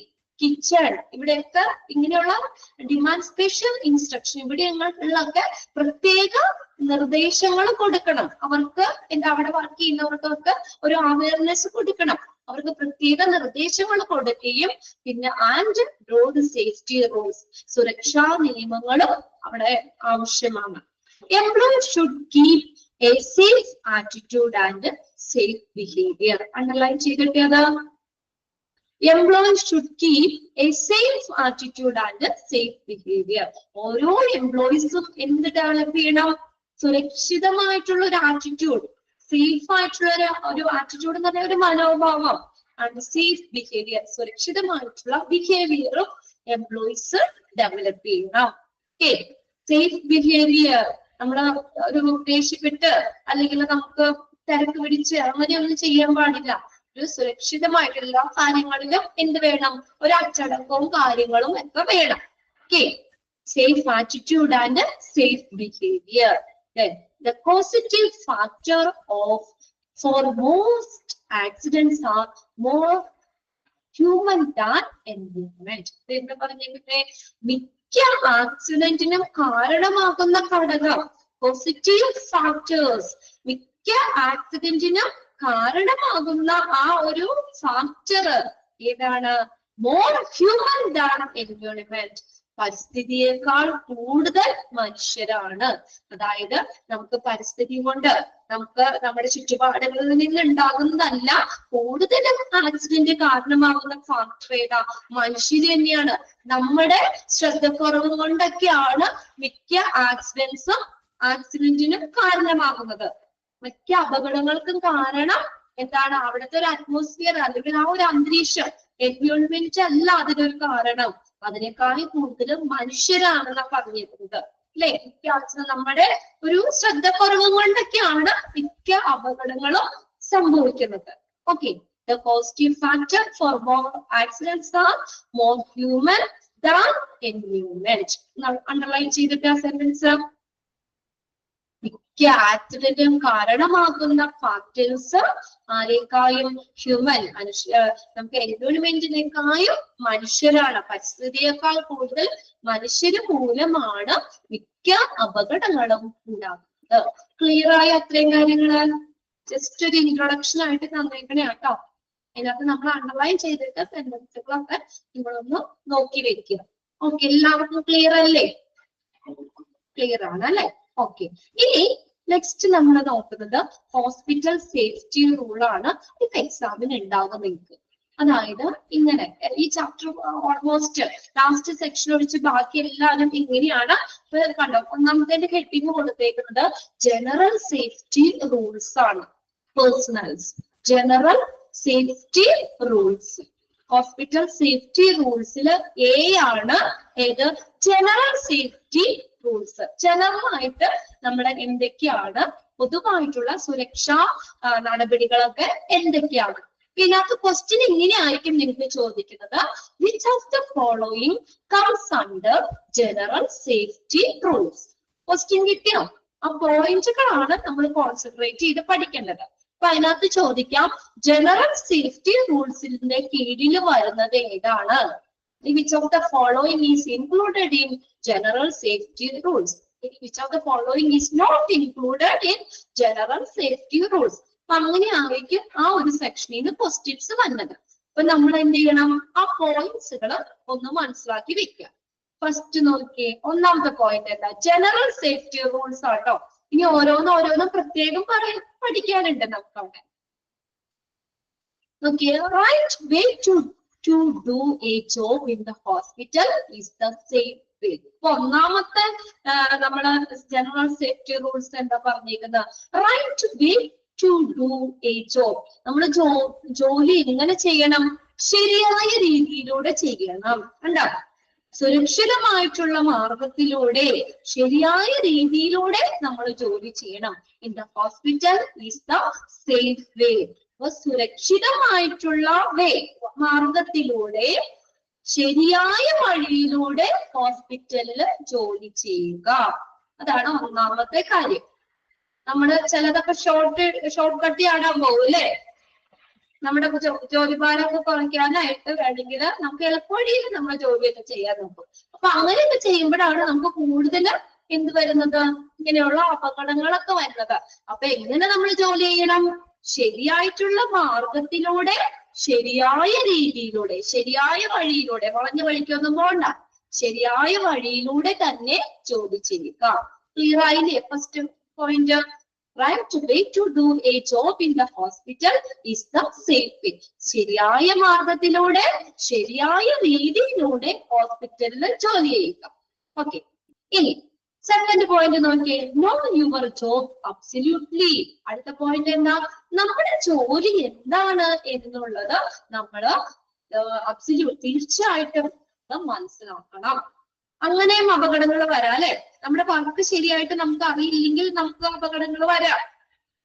കിച്ചൺ, ഇവിടെയൊക്കെ ഇങ്ങനെയുള്ള ഡിമാൻഡ് സ്പെഷ്യൽ ഇൻസ്ട്രക്ഷൻ ഇവിടെയൊക്കെ പ്രത്യേക നിർദ്ദേശങ്ങൾ കൊടുക്കണം. അവർക്ക് എന്താ അവിടെ വർക്ക് ചെയ്യുന്നവർക്കൊക്കെ ഒരു അവയർനെസ് കൊടുക്കണം. അവർക്ക് പ്രത്യേക നിർദ്ദേശങ്ങൾ കൊടുക്കുകയും പിന്നെ ആൻഡ് റോഡ് സേഫ്റ്റി റൂൾസ്, സുരക്ഷാ നിയമങ്ങളും അവിടെ ആവശ്യമാണ്. Employee should keep A safe attitude and safe behaviour. Underline ചെയ്തിട്ട് അത് employees should keep a safe attitude and a safe behavior. ഓരോ എംപ്ലോയീസും എന്ത് ഡെവലപ്പ് ചെയ്യണം? സുരക്ഷിതമായിട്ടുള്ള ഒരു ആറ്റിറ്റ്യൂഡ്, സേഫ് ആയിട്ടുള്ള ഒരു ആറ്റിറ്റ്യൂഡ് എന്ന് പറഞ്ഞ ഒരു മനോഭാവം, ആൻഡ് സേഫ് ബിഹേവിയർ, സുരക്ഷിതമായിട്ടുള്ള ബിഹേവിയറും എംപ്ലോയീസ് ഡെവലപ്പ് ചെയ്യണം. ഓക്കെ, സേഫ് ബിഹേവിയർ നമ്മൾ ഒരു ദേഷ്യപ്പെട്ട് അല്ലെങ്കിൽ നമുക്ക് തിരക്ക് പിടിച്ച് അങ്ങനെയൊന്നും ചെയ്യാൻ പാടില്ല. ഒരു സുരക്ഷിതമായിട്ട് എല്ലാ കാര്യങ്ങളിലും എന്ത് വേണം? ഒരു അച്ചടക്കവും കാര്യങ്ങളും ഒക്കെ വേണം. Okay, safe attitude and safe behaviour. The causative factor for most accidents are more human than environment. എന്ന് പറഞ്ഞിട്ട് മിക്ക ആക്സിഡന്റിനും കാരണമാകുന്ന ഘടകം, പോസിറ്റീവ് ഫാക്ടേഴ്സ്, മിക്ക ആക്സിഡന്റിനും കാരണമാകുന്ന ആ ഒരു ഫാക്ടർ ഏതാണ്? മോർ ഹ്യൂമൻ ദാൻ എൻവയോൺമെന്റ്, പരിസ്ഥിതിയേക്കാൾ കൂടുതൽ മനുഷ്യരാണ്. അതായത് നമുക്ക് പരിസ്ഥിതി കൊണ്ട് നമുക്ക് നമ്മുടെ ചുറ്റുപാടുകളിൽ നിന്ന് ഉണ്ടാകുന്നതല്ല, കൂടുതലും ആക്സിഡന്റ് കാരണമാകുന്ന ഫാക്ടർ ഏതാ? മനുഷ്യര് തന്നെയാണ്. നമ്മുടെ ശ്രദ്ധക്കുറവ് കൊണ്ടൊക്കെയാണ് മിക്ക ആക്സിഡന്റിനും കാരണമാകുന്നത്. മിക്ക അപകടങ്ങൾക്കും കാരണം എന്താണ്? അവിടുത്തെ ഒരു അറ്റ്മോസ്ഫിയർ അല്ലെങ്കിൽ ആ ഒരു അന്തരീക്ഷം, എൻവയോൺമെന്റ് അല്ല അതിനൊരു കാരണം. അതിനേക്കാൾ കൂടുതലും മനുഷ്യരാണെന്നാ പറഞ്ഞിരുന്നത് അല്ലെ. മിക്ക നമ്മുടെ ഒരു ശ്രദ്ധക്കുറവ് കൊണ്ടൊക്കെയാണ് മിക്ക അപകടങ്ങളും സംഭവിക്കുന്നത്. Okay, the positive factor for more accidents are more human than environment. Underline ചെയ്തിട്ട് ആ സെന്റൻസ്. മിക്ക ആക്സിഡന്റും കാരണമാകുന്ന ഫാക്ടേഴ്സ് ആരെക്കായും ഹ്യൂമൻ, നമുക്ക് എൻവയോൺമെന്റിനേക്കായും മനുഷ്യരാണ്. പരിസ്ഥിതിയേക്കാൾ കൂടുതൽ മനുഷ്യര് മൂലമാണ് മിക്ക അപകടങ്ങളും ഉണ്ടാകുന്നത്. ക്ലിയർ ആയ അത്രയും കാര്യങ്ങള് ജസ്റ്റ് ഒരു ഇൻട്രൊഡക്ഷൻ ആയിട്ട് തന്നേക്കണേ കേട്ടോ. അതിനകത്ത് നമ്മൾ അണ്ടർലൈൻ ചെയ്തിട്ട് സെന്റൻസുകളൊക്കെ നിങ്ങളൊന്ന് നോക്കി വെക്കുക. ഓക്കെ, എല്ലാവർക്കും ക്ലിയർ അല്ലേ? ക്ലിയർ ആണ് അല്ലെ? ഓക്കെ, ഇനി നെക്സ്റ്റ് നമ്മൾ നോക്കുന്നത് ഹോസ്പിറ്റൽ സേഫ്റ്റി റൂൾ ആണ്. ഇത് എക്സാമിന് ഉണ്ടാകും നിങ്ങൾക്ക്. അതായത് ഇങ്ങനെ ഈ ചാപ്റ്റർ ഓൾമോസ്റ്റ് ലാസ്റ്റ് സെക്ഷൻ ഒഴിച്ച് ബാക്കി എല്ലാവരും ഇങ്ങനെയാണ്. കണ്ടോ, ഒന്നാമത്തെ ഹെഡിങ് കൊടുത്തേക്കുന്നത് ജനറൽ സേഫ്റ്റി റൂൾസ് ആണ്. Personals, general safety rules. Hospital safety റൂൾസിൽ എ ആണ് ഏത്? General safety rules. ജനറൽ ആയിട്ട് നമ്മുടെ എന്തൊക്കെയാണ് പൊതുവായിട്ടുള്ള സുരക്ഷാ നടപടികളൊക്കെ എന്തൊക്കെയാണ്? ഇതിനകത്ത് ക്വസ്റ്റ്യൻ ഇങ്ങനെയായിരിക്കും നിങ്ങൾക്ക് ചോദിക്കുന്നത്. Which of the following comes under general safety rules? Question കിട്ടിയോ? ആ പോയിന്റുകളാണ് നമ്മൾ കോൺസെൻട്രേറ്റ് ചെയ്ത് പഠിക്കേണ്ടത്. അപ്പൊ അതിനകത്ത് ചോദിക്കാം, ജനറൽ സേഫ്റ്റി റൂൾസിന്റെ കീഴിൽ വരുന്നത് ഏതാണ്? Which of the following is included in general safety rules? Which of the following is not included in general safety rules? അങ്ങനെ ആയിരിക്കും ആ ഒരു സെക്ഷനിൽ നിന്ന് ക്വസ്റ്റ്യൻസ് വന്നത്. അപ്പൊ നമ്മൾ എന്ത് ചെയ്യണം? ആ പോയിന്റ്സുകൾ ഒന്ന് മനസ്സിലാക്കി വെക്കുക. ഫസ്റ്റ് നോക്കിയേ, ഒന്നാമത്തെ പോയിന്റ് എന്താ? ജനറൽ സേഫ്റ്റി റൂൾസ് ആട്ടോ. ഇനി ഓരോന്നും പ്രത്യേകം പഠിക്കാനുണ്ട് നമുക്ക് അവിടെ. നോക്കിയേ, right way to do a job in the hospital is the safe way. ഒന്നാമത്തെ നമ്മള് ജനറൽ സേഫ്റ്റി റൂൾസ് എന്താ പറഞ്ഞിരിക്കുന്നത്? Right way to do a job. നമ്മൾ ജോലി എങ്ങനെ ചെയ്യണം? ശരിയായ രീതിയിലൂടെ ചെയ്യണം. കണ്ടോ, സുരക്ഷിതമായിട്ടുള്ള മാർഗത്തിലൂടെ ശരിയായ രീതിയിലൂടെ നമ്മൾ ജോലി ചെയ്യണം. In the hospital is the safe way. സുരക്ഷിതമായിട്ടുള്ള വേ, മാർഗത്തിലൂടെ ശരിയായ വഴിയിലൂടെ ഹോസ്പിറ്റലിൽ ജോലി ചെയ്യുക. അതാണ് ഒന്നാമത്തെ കാര്യം. നമ്മള് ചിലതൊക്കെ ഷോർട്ട് കട്ട് ചാടാൻ പോകും അല്ലെ. നമ്മുടെ ജോലിഭാരമൊക്കെ കുറയ്ക്കാനായിട്ട് അല്ലെങ്കിൽ നമുക്ക് എളുപ്പവഴിയിൽ നമ്മുടെ ജോലിയൊക്കെ ചെയ്യാൻ നോക്കും. അപ്പൊ അങ്ങനെയൊക്കെ ചെയ്യുമ്പോഴാണ് നമുക്ക് കൂടുതൽ എന്ത് വരുന്നത്, ഇങ്ങനെയുള്ള അപകടങ്ങളൊക്കെ വരുന്നത്. അപ്പൊ എങ്ങനെ നമ്മൾ ജോലി ചെയ്യണം? ശരിയായിട്ടുള്ള മാർഗത്തിലൂടെ, ശരിയായ രീതിയിലൂടെ, ശരിയായ വഴിയിലൂടെ, വളഞ്ഞ വഴിക്കൊന്നും പോണ്ട, ശരിയായ വഴിയിലൂടെ തന്നെ ജോലി ചെയ്യുക. ക്ലിയർ ആയില്ലേ? First point. Right way to do a job in the hospital is the safe way. ശരിയായ മാർഗത്തിലൂടെ, ശരിയായ രീതിയിലൂടെ ഹോസ്പിറ്റലിൽ ജോലി ചെയ്യുക. ഓക്കെ, ഇനി സെക്കൻഡ് പോയിന്റ് നോക്കിയേ. No your job absolutely. അടുത്ത പോയിന്റ് എന്താ? നമ്മുടെ ജോലി എന്താണ് എന്നുള്ളത് നമ്മള് തീർച്ചയായിട്ടും മനസ്സിലാക്കണം. അങ്ങനെയും അപകടങ്ങൾ വരാം അല്ലെ. നമ്മുടെ വർക്ക് ശരിയായിട്ട് നമുക്ക് അറിയില്ലെങ്കിൽ നമുക്ക് അപകടങ്ങൾ വരാം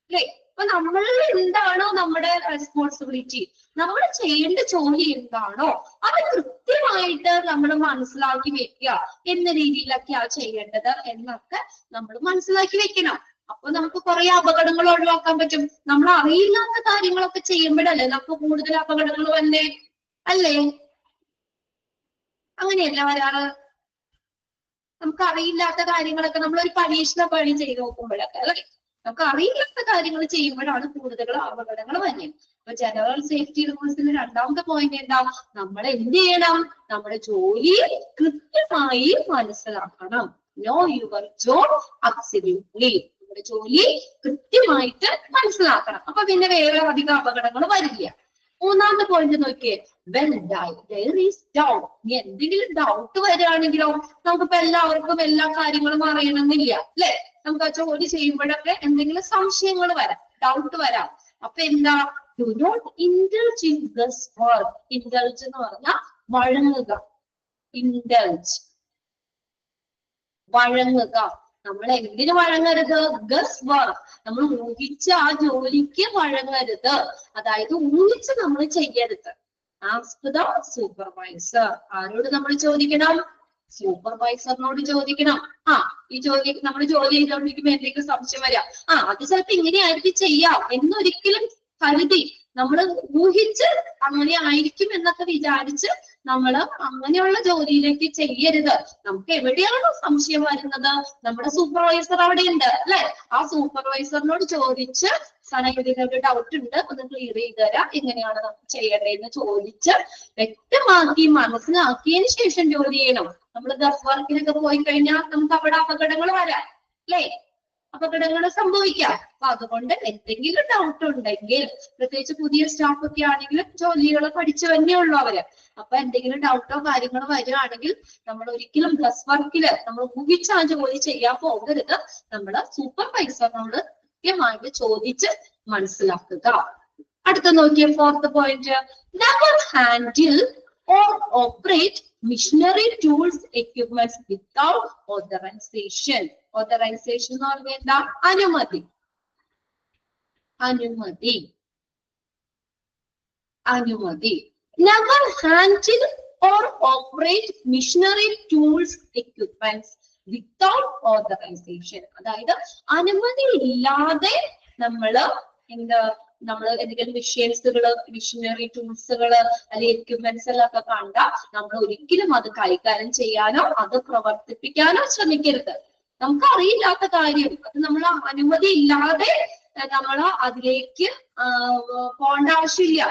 അല്ലെ. അപ്പൊ നമ്മൾ എന്താണോ നമ്മുടെ റെസ്പോൺസിബിലിറ്റി, നമ്മൾ ചെയ്യേണ്ട ജോലി എന്താണോ അത് കൃത്യമായിട്ട് നമ്മൾ മനസ്സിലാക്കി വെക്കുക. എന്ന രീതിയിലൊക്കെയാ ചെയ്യേണ്ടത് എന്നൊക്കെ നമ്മൾ മനസ്സിലാക്കി വെക്കണം. അപ്പൊ നമുക്ക് കുറെ അപകടങ്ങൾ ഒഴിവാക്കാൻ പറ്റും. നമ്മൾ അറിയില്ലാത്ത കാര്യങ്ങളൊക്കെ ചെയ്യുമ്പോഴല്ലേ നമുക്ക് കൂടുതൽ അപകടങ്ങൾ വന്നേ അല്ലേ? അങ്ങനെയല്ല വരാറ്. നമുക്ക് അറിയില്ലാത്ത കാര്യങ്ങളൊക്കെ നമ്മളൊരു പരീക്ഷണ പണി ചെയ്ത് നോക്കുമ്പോഴൊക്കെ അല്ലെ, നമുക്ക് അറിയില്ലാത്ത കാര്യങ്ങൾ ചെയ്യുമ്പോഴാണ് കൂടുതൽ അപകടങ്ങൾ വരുന്നത്. അപ്പൊ ജനറൽ സേഫ്റ്റി റൂൾസിന്റെ രണ്ടാമത്തെ പോയിന്റ് എന്താ? നമ്മൾ എന്ത് ചെയ്യണം? നമ്മുടെ ജോലി കൃത്യമായി മനസ്സിലാക്കണം. No your job absolutely. നമ്മുടെ ജോലി കൃത്യമായിട്ട് മനസ്സിലാക്കണം. അപ്പൊ പിന്നെ വേറെ അധികം അപകടങ്ങൾ വരില്ല. മൂന്നാമത്തെ പോയിന്റ് നോക്കിയേ. When there is doubt. ഇനി എന്തെങ്കിലും ഡൗട്ട് വരികയാണെങ്കിലോ, നമുക്കിപ്പോ എല്ലാവർക്കും എല്ലാ കാര്യങ്ങളും അറിയണമെന്നില്ല അല്ലെ. നമുക്ക് ആ ജോലി ചെയ്യുമ്പോഴൊക്കെ എന്തെങ്കിലും സംശയങ്ങൾ വരാം, ഡൗട്ട് വരാം. അപ്പൊ എന്താ? Do not indulge in this work. Indulge എന്ന് പറഞ്ഞാൽ വഴങ്ങുക. ഇൻഡൽജ്, വഴങ്ങുക. നമ്മൾ എന്തിനു വഴങ്ങരുത്? Guess work. നമ്മൾ ഊഹിച്ച ആ ജോലിക്ക് വഴങ്ങരുത്. അതായത് ഊഹിച്ച് നമ്മൾ ചെയ്യരുത്. Ask the supervisor. ആരോട് നമ്മൾ ചോദിക്കണം? സൂപ്പർവൈസറിനോട് ചോദിക്കണം. ഈ ജോലി നമ്മൾ ജോലി ചെയ്തോണ്ടിരിക്കുമ്പോ എന്തെങ്കിലും സംശയം വരാം, അത് ചിലപ്പോ ഇങ്ങനെയായിരിക്കും ചെയ്യാം എന്നൊരിക്കലും കരുതി നമ്മൾ ഊഹിച്ച് അങ്ങനെ ആയിരിക്കും എന്നൊക്കെ വിചാരിച്ച് നമ്മൾ അങ്ങനെയുള്ള ജോലിയിലേക്ക് ചെയ്യരുത്. നമുക്ക് എവിടെയാണോ സംശയം വരുന്നത്, നമ്മുടെ സൂപ്പർവൈസർ അവിടെ ഉണ്ട് അല്ലെ. ആ സൂപ്പർവൈസറിനോട് ചോദിച്ച് ഇതിനൊരു ഡൗട്ട് ഉണ്ട്, ഒന്ന് ക്ലിയർ ചെയ്ത് തരാം, എങ്ങനെയാണ് നമുക്ക് ചെയ്യേണ്ടതെന്ന് ചോദിച്ച് വ്യക്തമാക്കി മനസ്സിലാക്കിയതിന് ശേഷം ജോലി ചെയ്യണം. നമ്മൾ ഗസ് വർക്കിനൊക്കെ പോയി കഴിഞ്ഞാൽ നമുക്ക് അവിടെ അപകടങ്ങൾ വരാം അല്ലെ, അപകടങ്ങൾ സംഭവിക്കാം. അപ്പൊ അതുകൊണ്ട് എന്തെങ്കിലും ഡൗട്ട് ഉണ്ടെങ്കിൽ, പ്രത്യേകിച്ച് പുതിയ സ്റ്റാഫ് ഒക്കെ ആണെങ്കിലും ജോലികൾ പഠിച്ചു തന്നെ ഉള്ളൂ അവര്. അപ്പൊ എന്തെങ്കിലും ഡൗട്ടോ കാര്യങ്ങളോ വരികയാണെങ്കിൽ നമ്മൾ ഒരിക്കലും ഗസ് വർക്കില് നമ്മൾ ഊഹിച്ച ആ ജോലി ചെയ്യാൻ പോകരുത്. നമ്മള് സൂപ്പർവൈസറിനോട് കൃത്യമായിട്ട് ചോദിച്ച് മനസ്സിലാക്കുക. അടുത്ത നോക്കിയ fourth point. Never handle or operate machinery, tools, equipments without authorization. Authorization എന്ന് പറഞ്ഞാൽ എന്താ? അനുമതി. അനുമതി, അനുമതി. Never handle or operate machinery, tools, equipments without authorization. അതായത് അനുമതി ഇല്ലാതെ നമ്മള് എന്തെങ്കിലും മെഷീൻസുകള്, മിഷനറി ടൂൾസുകള് അല്ലെങ്കിൽ എക്യുപ്മെന്റ്സുകളൊക്കെ കണ്ടാൽ നമ്മൾ ഒരിക്കലും അത് കൈകാര്യം ചെയ്യാനോ അത് പ്രവർത്തിപ്പിക്കാനോ ശ്രമിക്കരുത്. നമുക്ക് അറിയില്ലാത്ത കാര്യം അത് നമ്മൾ അനുമതി ഇല്ലാതെ നമ്മൾ അതിലേക്ക് പോകേണ്ട ആവശ്യമില്ല.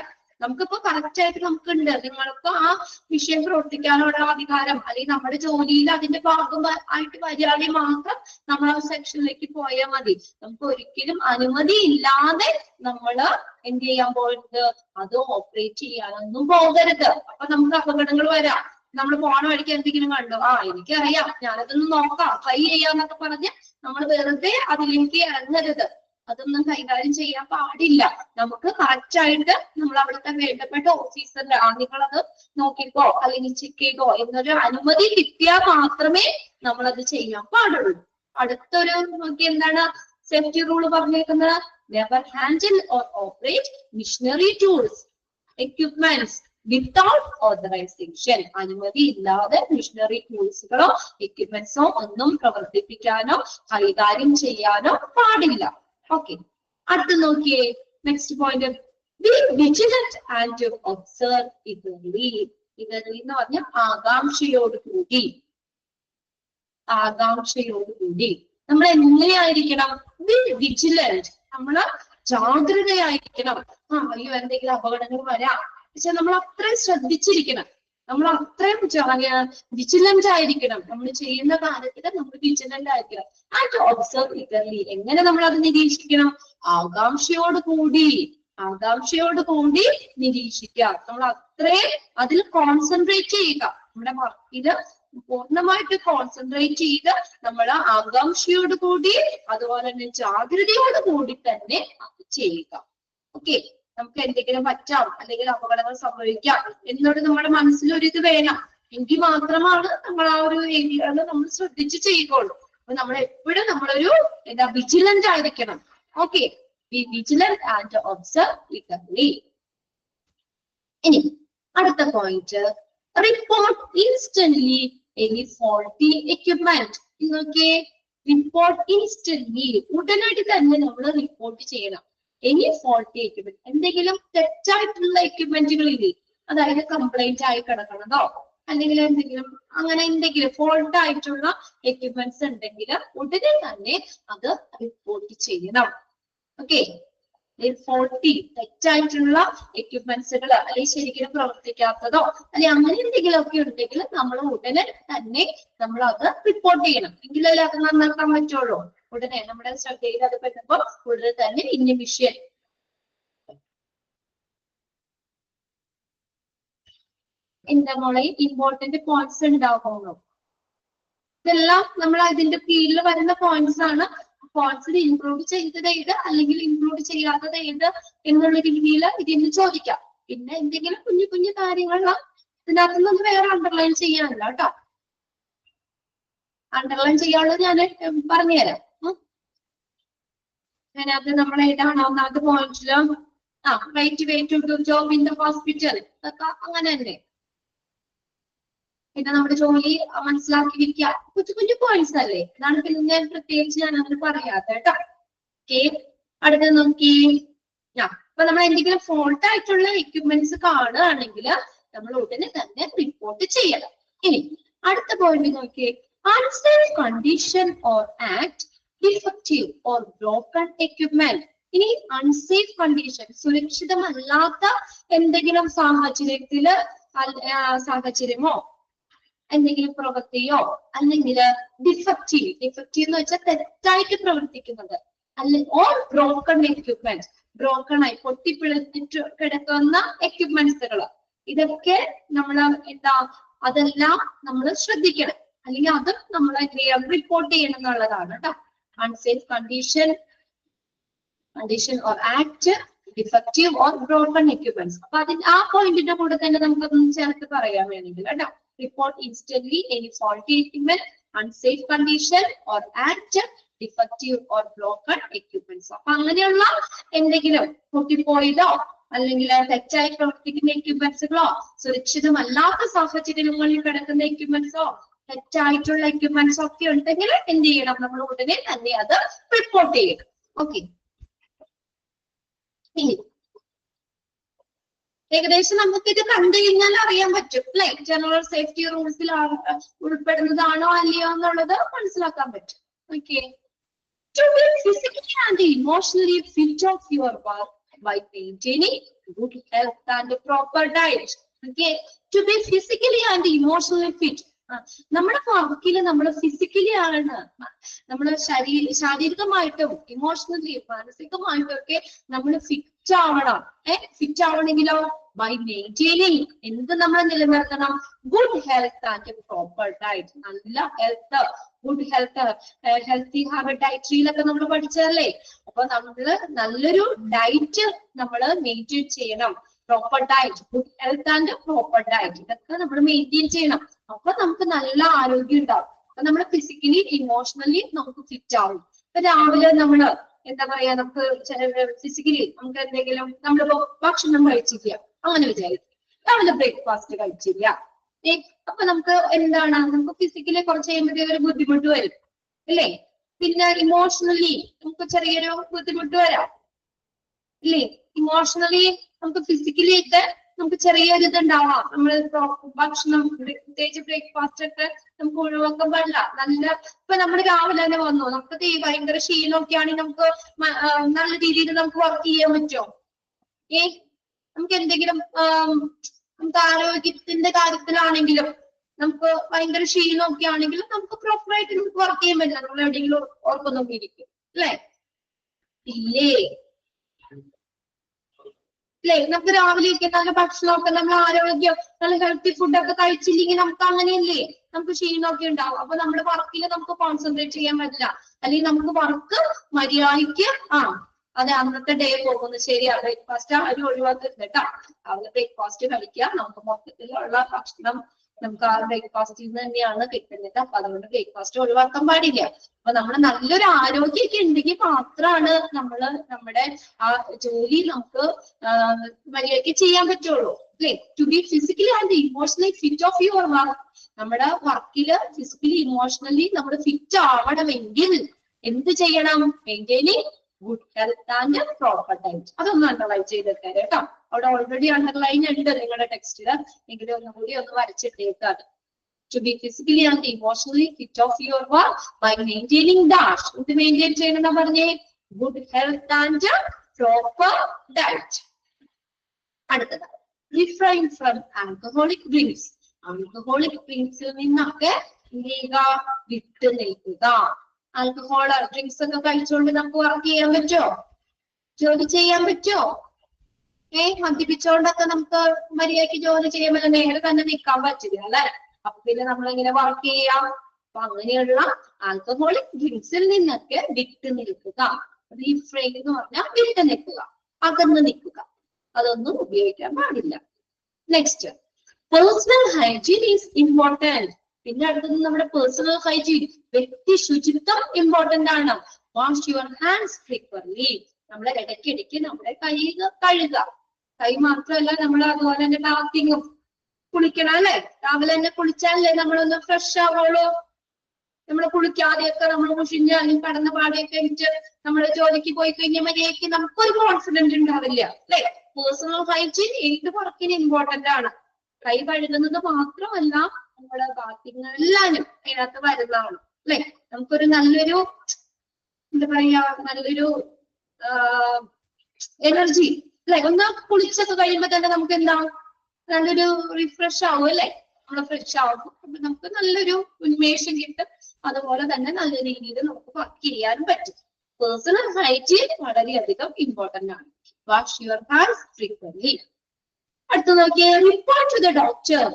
നമുക്കിപ്പോ കറക്റ്റ് ആയിട്ട് നമുക്കുണ്ട്, നിങ്ങൾക്ക് ആ വിഷയം പ്രവർത്തിക്കാനുള്ള അധികാരം അല്ലെങ്കിൽ നമ്മുടെ ജോലിയിൽ അതിന്റെ ഭാഗമായിട്ട് വരികയാണെങ്കിൽ മാത്രം നമ്മൾ ആ സെക്ഷനിലേക്ക് പോയാൽ മതി. നമുക്ക് ഒരിക്കലും അനുമതി ഇല്ലാതെ നമ്മള് എന്ത് ചെയ്യാൻ പോകരുത്, അത് ഓപ്പറേറ്റ് ചെയ്യാനൊന്നും പോകരുത്. അപ്പൊ നമുക്ക് അപകടങ്ങൾ വരാം. നമ്മൾ പോണ വഴിക്ക് എന്തെങ്കിലും കണ്ടു, എനിക്കറിയാം, ഞാനതൊന്ന് നോക്കാം, ട്രൈ ചെയ്യാന്നൊക്കെ പറഞ്ഞ് നമ്മൾ വെറുതെ അതിലേക്ക് ഇറങ്ങരുത്. അതൊന്നും കൈകാര്യം ചെയ്യാൻ പാടില്ല. നമുക്ക് കറക്റ്റ് ആയിട്ട് നമ്മൾ അവിടുത്തെ വേണ്ടപ്പെട്ട ഓഫീസറിന്റെ നിങ്ങളത് നോക്കിക്കോ അല്ലെങ്കിൽ ചെക്ക് ചെയ്തോ എന്നൊരു അനുമതി കിട്ടിയാൽ മാത്രമേ നമ്മളത് ചെയ്യാൻ പാടുള്ളൂ. അടുത്തൊരു നോക്കി എന്താണ് സേഫ്റ്റി റൂൾ പറഞ്ഞേക്കുന്നത്? Never handle or operate machinery tools, equipments without authorization. അനുമതി ഇല്ലാതെ മിഷനറി ടൂൾസുകളോ എക്യുപ്മെന്റ്സോ ഒന്നും പ്രവർത്തിപ്പിക്കാനോ കൈകാര്യം ചെയ്യാനോ പാടില്ല. ഓക്കെ, അടുത്ത് നോക്കിയേ, next point, B vigilant and observe eagerly. eagerly എന്ന് പറഞ്ഞാൽ ആകാംക്ഷയോടുകൂടി. ആകാംക്ഷയോടുകൂടി നമ്മൾ എങ്ങനെയായിരിക്കണം? ബി വിജിലന്റ്, നമ്മള് ജാഗ്രതയായിരിക്കണം. അയ്യോ എന്തെങ്കിലും അപകടങ്ങൾ വരാം, പക്ഷെ നമ്മൾ അത്രയും ശ്രദ്ധിച്ചിരിക്കണം, നമ്മൾ അത്രയും വിജിലന്റ് ആയിരിക്കണം. നമ്മൾ ചെയ്യുന്ന കാര്യത്തിൽ നമ്മൾ വിജിലന്റ് ആയിരിക്കണം. ആൻഡ് ഒബ്സർവ് eagerly, എങ്ങനെ നമ്മൾ അത് നിരീക്ഷിക്കണം? ആകാംക്ഷയോടുകൂടി. ആകാംക്ഷയോടുകൂടി നിരീക്ഷിക്കുക. നമ്മൾ അത്രയും അതിൽ കോൺസെൻട്രേറ്റ് ചെയ്യുക. നമ്മുടെ വർക്കില് പൂർണ്ണമായിട്ട് കോൺസെൻട്രേറ്റ് ചെയ്ത് നമ്മൾ ആകാംക്ഷയോട് കൂടി അതുപോലെ തന്നെ ജാഗ്രതയോട് കൂടി തന്നെ അത് ചെയ്യുക. ഓക്കെ, നമുക്ക് എന്തെങ്കിലും പറ്റാം അല്ലെങ്കിൽ അപകടങ്ങൾ സംഭവിക്കാം എന്നോട് നമ്മുടെ മനസ്സിലൊരിത് വേണം. എങ്കിൽ മാത്രമാണ് നമ്മൾ ആ ഒരു ഏരിയയിൽ നമ്മൾ ശ്രദ്ധിച്ച് ചെയ്യുകയുള്ളൂ. അപ്പൊ നമ്മൾ എപ്പോഴും നമ്മളൊരു വിജിലന്റ് ആയിരിക്കണം. Okay, B vigilant and observe eagerly. ഇനി അടുത്ത point, report instantly any faulty equipment. നോക്കിയേ, റിപ്പോർട്ട് ഇൻസ്റ്റന്റ്ലി, ഉടനടി തന്നെ നമ്മൾ റിപ്പോർട്ട് ചെയ്യണം. എനി ഫോൾട്ടി എക്യുപ്മെന്റ്, എന്തെങ്കിലും തെറ്റായിട്ടുള്ള എക്യുപ്മെന്റുകളില്ലേ, അതായത് കംപ്ലൈന്റ് ആയി കിടക്കണതോ അല്ലെങ്കിൽ എന്തെങ്കിലും അങ്ങനെ എന്തെങ്കിലും ഫോൾട്ട് ആയിട്ടുള്ള എക്യുപ്മെന്റ്സ് ഉണ്ടെങ്കിൽ ഉടനെ തന്നെ അത് റിപ്പോർട്ട് ചെയ്യണം. ഓക്കെ, ഫോൾട്ടി തെറ്റായിട്ടുള്ള എക്യുപ്മെന്റ്സുകൾ അല്ലെങ്കിൽ ശരിക്കും പ്രവർത്തിക്കാത്തതോ അല്ലെങ്കിൽ അങ്ങനെ എന്തെങ്കിലും ഒക്കെ ഉണ്ടെങ്കിൽ നമ്മൾ ഉടനെ തന്നെ നമ്മൾ അത് റിപ്പോർട്ട് ചെയ്യണം. എങ്കിലല്ലേ അത് നന്നാക്കാൻ പറ്റുള്ളൂ. ഉടനെ നമ്മുടെ ശ്രദ്ധയിൽ അത് പെടുമ്പോൾ ഉടനെ തന്നെ ഇന്ന വിഷയം എന്താ മോളെ ഇമ്പോർട്ടന്റ് പോയിന്റ്സ് ഉണ്ടാകുന്നു. ഇതെല്ലാം നമ്മൾ അതിന്റെ കീഴിൽ വരുന്ന പോയിന്റ്സ് ആണ്. പോയിന്റ്സിൽ ഇൻക്ലൂഡ് ചെയ്തത് ഏത് അല്ലെങ്കിൽ ഇൻക്ലൂഡ് ചെയ്യാത്തത് ഏത് എന്നുള്ള രീതിയിൽ ഇതിന് ചോദിക്കാം. പിന്നെ എന്തെങ്കിലും കുഞ്ഞു കുഞ്ഞു കാര്യങ്ങൾ ഇതിനകത്തുനിന്ന് വേറെ അണ്ടർലൈൻ ചെയ്യാനില്ല കേട്ടോ. അണ്ടർലൈൻ ചെയ്യാനുള്ളത് ഞാൻ പറഞ്ഞുതരാം. അതിനകത്ത് നമ്മൾ ഏതാണ് ഒന്നാമത്തെ പോയിന്റില് right to job in the hospital, അതൊക്കെ അങ്ങനെ തന്നെ. പിന്നെ നമ്മുടെ ജോലി മനസ്സിലാക്കി വെക്കുക, കുഞ്ഞു കുഞ്ഞു പോയിന്റ്സ് അല്ലേ. അതാണ് പിന്നെ ഞാൻ പ്രത്യേകിച്ച് ഞാൻ അങ്ങനെ പറയാത്ത കേട്ടോ. ഓക്കെ, അടുത്ത് നോക്കി, അപ്പൊ നമ്മൾ എന്തെങ്കിലും ഫോൾട്ട് ആയിട്ടുള്ള എക്യുപ്മെന്റ്സ് കാണുകയാണെങ്കിൽ നമ്മൾ ഉടനെ തന്നെ റിപ്പോർട്ട് ചെയ്യണം. ഇനി അടുത്ത പോയിന്റ് നോക്കിയേ, unsafe condition or act defective or broken equipment. ഇനി അൺസേഫ് കണ്ടീഷൻ, സുരക്ഷിതമല്ലാത്ത എന്തെങ്കിലും സാഹചര്യമോ എന്തെങ്കിലും പ്രവൃത്തിയോ അല്ലെങ്കിൽ ഡിഫക്റ്റീവ് എന്ന് വെച്ചാൽ തെറ്റായിട്ട് പ്രവർത്തിക്കുന്നത്, അല്ലെങ്കിൽ ഓർ ബ്രോക്കൺ എക്യുപ്മെന്റ്, ബ്രോക്കൺ ആയി പൊട്ടിപ്പിളച്ചിട്ട് കിടക്കുന്ന എക്യുപ്മെന്റ്സുകൾ, ഇതൊക്കെ നമ്മൾ അതെല്ലാം നമ്മൾ ശ്രദ്ധിക്കണം. അല്ലെങ്കിൽ അത് നമ്മൾ എന്ത് ചെയ്യാം, റിപ്പോർട്ട് ചെയ്യണം എന്നുള്ളതാണ് കേട്ടോ. Unsafe condition or act defective or broken equipments. അപ്പൊ അതിന് ആ പോയിന്റിന്റെ കൂടെ തന്നെ നമുക്കൊന്ന് ചേർത്ത് പറയാൻ വേണമെങ്കിൽ കേട്ടോ. Report instantly any faulty equipment, unsafe condition or act defective or broken equipments. അപ്പൊ അങ്ങനെയുള്ള എന്തെങ്കിലും പൊട്ടിപ്പോയതോ അല്ലെങ്കിൽ തെറ്റായി പ്രവർത്തിക്കുന്ന എക്യുപ്മെന്റ്സുകളോ സുരക്ഷിതമല്ലാത്ത സാഹചര്യങ്ങളിൽ കിടക്കുന്ന എക്യുപ്മെന്റ്സോ തെറ്റായിട്ടുള്ള എക്യുപ്മെന്റ്സോ ഒക്കെ ഉണ്ടെങ്കിൽ എന്ത് ചെയ്യണം, നമ്മൾ ഉടനെ തന്നെ അത് റിപ്പോർട്ട് ചെയ്യണം. ഓക്കെ, ഏകദേശം നമുക്ക് ഇത് കണ്ടു കഴിഞ്ഞാൽ അറിയാൻ പറ്റും അല്ലെ, ജനറൽ സേഫ്റ്റി റൂൾസിൽ ഉൾപ്പെടുന്നതാണോ അല്ലയോ എന്നുള്ളത് മനസ്സിലാക്കാൻ പറ്റും. Okay, to be physically and emotionally fit of your work by maintaining good health and proper diet. Okay, to be physically and emotionally fit. നമ്മുടെ വർക്കില് നമ്മൾ ഫിസിക്കലി ആണ്, നമ്മുടെ ശാരീരികമായിട്ടും ഇമോഷണലി മാനസികമായിട്ടും ഒക്കെ നമ്മൾ ഫിറ്റ് ആവണം. ഫിറ്റ് ആവണമെങ്കിലോ ബൈ മെയിൻറ്റെയിനിങ് എന്ത് നമ്മൾ നിലനിർത്തണം, good health and proper diet. നല്ല health, good health, healthy habit ഡയറ്ററിയിലൊക്കെ നമ്മൾ പഠിച്ചതല്ലേ. അപ്പൊ നമ്മള് നല്ലൊരു ഡയറ്റ് നമ്മൾ മെയിൻറ്റെയിൻ ചെയ്യണം. Proper diet, good health and proper diet, ഇതൊക്കെ നമ്മൾ മെയിൻറ്റെയിൻ ചെയ്യണം. അപ്പൊ നമുക്ക് നല്ല ആരോഗ്യം ഉണ്ടാവും. അപ്പൊ നമ്മൾ ഫിസിക്കലി ഇമോഷണലി നമുക്ക് ഫിറ്റ് ആവും. ഇപ്പൊ രാവിലെ നമ്മള് എന്താ പറയാ, നമുക്ക് ഫിസിക്കലി നമുക്ക് എന്തെങ്കിലും നമ്മളിപ്പോ ഭക്ഷണം കഴിച്ചിരിക്കുക അങ്ങനെ വിചാരിക്കും. രാവിലെ ബ്രേക്ക്ഫാസ്റ്റ് കഴിച്ചില്ല. അപ്പൊ നമുക്ക് എന്താണ്, നമുക്ക് ഫിസിക്കലി കുറച്ച് കഴിയുമ്പോഴത്തേക്ക് ഒരു ബുദ്ധിമുട്ട് വരും അല്ലേ? പിന്നെ ഇമോഷണലി നമുക്ക് ചെറിയൊരു ബുദ്ധിമുട്ട് വരാം ഇല്ലേ? ഇമോഷണലി നമുക്ക് ഫിസിക്കലി ഒക്കെ നമുക്ക് ചെറിയൊരു ഇതുണ്ടാവാം. നമ്മൾ ഭക്ഷണം പ്രത്യേകിച്ച് ബ്രേക്ക്ഫാസ്റ്റ് ഒക്കെ നമുക്ക് ഒഴിവാക്കാൻ പാടില്ല. നല്ല ഇപ്പൊ നമ്മൾ രാവിലെ തന്നെ വന്നു, നമുക്ക് ഭയങ്കര ക്ഷീണമൊക്കെ ആണെങ്കിൽ നമുക്ക് നല്ല രീതിയിൽ നമുക്ക് വർക്ക് ചെയ്യാൻ പറ്റുമോ? നമുക്ക് എന്തെങ്കിലും നമുക്ക് ആരോഗ്യത്തിന്റെ കാര്യത്തിലാണെങ്കിലും നമുക്ക് ഭയങ്കര ക്ഷീണമൊക്കെ ആണെങ്കിലും നമുക്ക് പ്രോപ്പറായിട്ട് നമുക്ക് വർക്ക് ചെയ്യാൻ പറ്റില്ല. നമ്മൾ എവിടെയെങ്കിലും ഉറക്കം നോക്കിയിരിക്കും അല്ലേ? ഇല്ലേ? അല്ലേ? നമുക്ക് രാവിലെയൊക്കെ നല്ല ഭക്ഷണമൊക്കെ നമ്മൾ ആരോഗ്യം നല്ല ഹെൽത്തി ഫുഡൊക്കെ കഴിച്ചില്ലെങ്കിൽ നമുക്ക് അങ്ങനെയല്ലേ, നമുക്ക് ക്ഷീണമൊക്കെ ഉണ്ടാവും. അപ്പൊ നമ്മുടെ വർക്കിൽ നമുക്ക് കോൺസെൻട്രേറ്റ് ചെയ്യാൻ പറ്റില്ല, അല്ലെങ്കിൽ നമുക്ക് വർക്ക് മര്യാദയ്ക്ക് അതെ അന്നത്തെ ഡേ പോകുന്നു. ശരിയാ, ബ്രേക്ക്ഫാസ്റ്റ് ആരും ഒഴിവാക്കരുത് കേട്ടോ. രാവിലെ ബ്രേക്ക്ഫാസ്റ്റ് കഴിക്കാം. നമുക്ക് മൊത്തത്തിലുള്ള ഭക്ഷണം നമുക്ക് ആ ബ്രേക്ക്ഫാസ്റ്റിൽ നിന്ന് തന്നെയാണ് കിട്ടുന്നത്. അപ്പൊ അതുകൊണ്ട് ബ്രേക്ക്ഫാസ്റ്റ് ഒഴിവാക്കാൻ പാടില്ല. അപ്പൊ നമ്മൾ നല്ലൊരു ആരോഗ്യമൊക്കെ ഉണ്ടെങ്കിൽ മാത്രമാണ് നമ്മുടെ ആ ജോലി നമുക്ക് മര്യാദയ്ക്ക് ചെയ്യാൻ പറ്റുള്ളൂ അല്ലേ? To be physically and emotionally fit of your work. നമ്മുടെ വർക്കില് ഫിസിക്കലി ഇമോഷണലി നമ്മൾ ഫിറ്റ് ആവണമെങ്കിൽ എന്ത് ചെയ്യണം? Maintaining good health and proper diet. അതൊന്ന് അണ്ടർലൈൻ ചെയ്തെടുക്കാൻ കേട്ടോ. അവിടെ ഓൾറെഡി അണ്ടർലൈൻ ഉണ്ട് നിങ്ങളുടെ ടെക്സ്റ്റില്, എങ്കിലും ഒന്നുകൂടി ഒന്ന് വരച്ചിട്ടേക്കാണ്. To be physically and emotionally fit of your work by maintaining dash. ഇത് മെയിൻറ്റെയിൻ ചെയ്യണമെന്ന് പറഞ്ഞേ, good health and proper diet. അടുത്തത് refrain from alcoholic drinks. Alcoholic ഡ്രിങ്ക്സിൽ നിന്നൊക്കെ വിട്ടു നിൽക്കുക. ആൽക്കഹോൾ ഡ്രിങ്ക്സ് ഒക്കെ കഴിച്ചുകൊണ്ട് നമുക്ക് വർക്ക് ചെയ്യാൻ പറ്റുമോ? ജോലി ചെയ്യാൻ പറ്റുമോ? മദ്യപിച്ചുകൊണ്ടൊക്കെ നമുക്ക് മര്യാദയ്ക്ക് ജോലി ചെയ്യാൻ പറ്റില്ല, നേരെ തന്നെ നിൽക്കാൻ പറ്റില്ല അല്ലെ? അപ്പൊ പിന്നെ നമ്മളെങ്ങനെ വർക്ക് ചെയ്യാം? അപ്പൊ അങ്ങനെയുള്ള ആൽക്കഹോളിക് ഡ്രിങ്ക്സിൽ നിന്നൊക്കെ വിട്ടു നിൽക്കുക. റീഫ്രെയിൻ എന്ന് പറഞ്ഞാൽ വിട്ടു നിൽക്കുക, അകന്ന് നിൽക്കുക, അതൊന്നും ഉപയോഗിക്കാൻ പാടില്ല. Next, personal hygiene is important. പിന്നെ അടുത്തത് നമ്മുടെ പേഴ്സണൽ ഹൈജീൻ, വ്യക്തി ശുചിത്വം ഇമ്പോർട്ടന്റ് ആണ്. Wash your hands frequently. നമ്മളെ ഇടയ്ക്കിടയ്ക്ക് നമ്മുടെ കൈ കഴുകുക. കൈ മാത്രമല്ല, നമ്മൾ അതുപോലെ തന്നെ ബാത്തിങ്ങും കുളിക്കണം അല്ലെ? രാവിലെ തന്നെ കുളിച്ചാലല്ലേ നമ്മളൊന്ന് ഫ്രഷ് ആവുള്ളൂ. നമ്മൾ കുളിക്കാതെയൊക്കെ നമ്മൾ മുഷിഞ്ഞാലും കടന്ന പാടെയൊക്കെ വെച്ച് നമ്മൾ ജോലിക്ക് പോയി കഴിഞ്ഞാൽ മര്യാദയ്ക്ക് നമുക്കൊരു കോൺഫിഡൻസ് ഉണ്ടാവില്ല അല്ലെ? പേഴ്സണൽ ഹൈജീൻ ഏത് വർക്കിന് ഇമ്പോർട്ടന്റ് ആണ്. കൈ കഴുകുന്നത് മാത്രമല്ല, നമ്മുടെ ബാത്തിങ് എല്ലാനും അതിനകത്ത് വരുന്നതാണ് അല്ലെ? നമുക്കൊരു നല്ലൊരു എന്താ പറയാ, നല്ലൊരു എനർജി അല്ലെ? ഒന്ന് കുളിച്ചൊക്കെ കഴിയുമ്പോ തന്നെ നമുക്ക് എന്താ, നല്ലൊരു റിഫ്രഷ് ആവും അല്ലെ? നമ്മൾ ഫ്രഷ് ആവും, അപ്പൊ നമുക്ക് നല്ലൊരു ഉന്മേഷം കിട്ടും. അതുപോലെ തന്നെ നല്ല രീതിയിൽ നമുക്ക് വർക്ക് ചെയ്യാനും പറ്റും. പേഴ്സണൽ ഹൈജീൻ വളരെയധികം ഇമ്പോർട്ടന്റ് ആണ്. Wash your hands frequently. അടുത്ത നോക്കിയേ, report to the doctor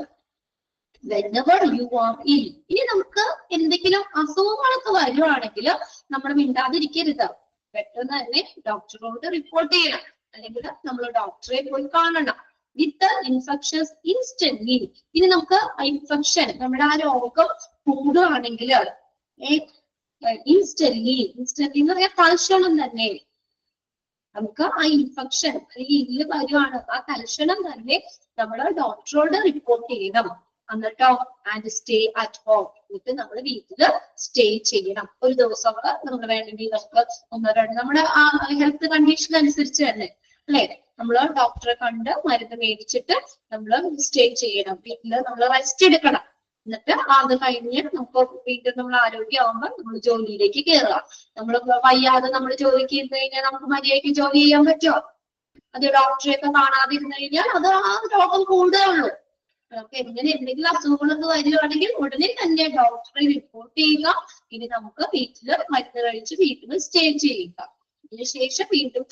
whenever you are ill. ഇനി നമുക്ക് എന്തെങ്കിലും അസുഖങ്ങളൊക്കെ വരുവാണെങ്കിൽ നമ്മൾ മിണ്ടാതിരിക്കരുത്, പെട്ടെന്ന് തന്നെ ഡോക്ടറോട് റിപ്പോർട്ട് ചെയ്യണം, അല്ലെങ്കിൽ നമ്മൾ ഡോക്ടറെ പോയി കാണണം. വിത്ത് ഇൻഫെക്ഷൻസ് ഇൻസ്റ്റന്റ്ലി. ഇനി നമുക്ക് ഇൻഫെക്ഷൻ, നമ്മുടെ ആ രോഗം കൂടുകയാണെങ്കിൽ ഇൻസ്റ്റന്റ്ലി എന്ന് പറയാൻ തൽക്ഷണം തന്നെ നമുക്ക് ആ ഇൻഫെക്ഷൻ അല്ലെങ്കിൽ ഇല്ല് വരുവാണ്, ആ തൽക്ഷണം തന്നെ നമ്മൾ ഡോക്ടറോട് റിപ്പോർട്ട് ചെയ്യണം. എന്നിട്ടോ ആൻഡ് സ്റ്റേ അറ്റ് ഹോം. എന്നിട്ട് നമ്മൾ വീട്ടില് സ്റ്റേ ചെയ്യണം. ഒരു ദിവസമൊക്കെ നമ്മൾ വേണമെങ്കിൽ നമുക്ക് നമ്മുടെ ആ ഹെൽത്ത് കണ്ടീഷൻ അനുസരിച്ച് തന്നെ അല്ലെ, നമ്മൾ ഡോക്ടറെ കണ്ട് മരുന്ന് മേടിച്ചിട്ട് നമ്മൾ സ്റ്റേ ചെയ്യണം. വീട്ടില് നമ്മൾ റെസ്റ്റ് എടുക്കണം. എന്നിട്ട് അത് കഴിഞ്ഞ് നമുക്ക് വീണ്ടും നമ്മൾ ആരോഗ്യമാകുമ്പോൾ നമ്മൾ ജോലിയിലേക്ക് കയറുക. നമ്മൾ വയ്യാതെ നമ്മൾ ജോലിക്ക് ഇരുന്ന് കഴിഞ്ഞാൽ നമുക്ക് മര്യാദയ്ക്ക് ജോലി ചെയ്യാൻ പറ്റുമോ? അത് ഡോക്ടറെയൊക്കെ കാണാതിരുന്നു കഴിഞ്ഞാൽ അത് ആ രോഗം കൂടുതലുള്ളൂ. നമുക്ക് എങ്ങനെ എന്തെങ്കിലും അസുഖങ്ങളൊക്കെ വരികയാണെങ്കിൽ ഉടനെ തന്നെ ഡോക്ടറെ റിപ്പോർട്ട് ചെയ്യുക. ഇനി നമുക്ക് വീട്ടില് മരുന്ന് കഴിച്ച് വീട്ടിൽ സ്റ്റേ ചെയ്യുക. അതിനുശേഷം വീണ്ടും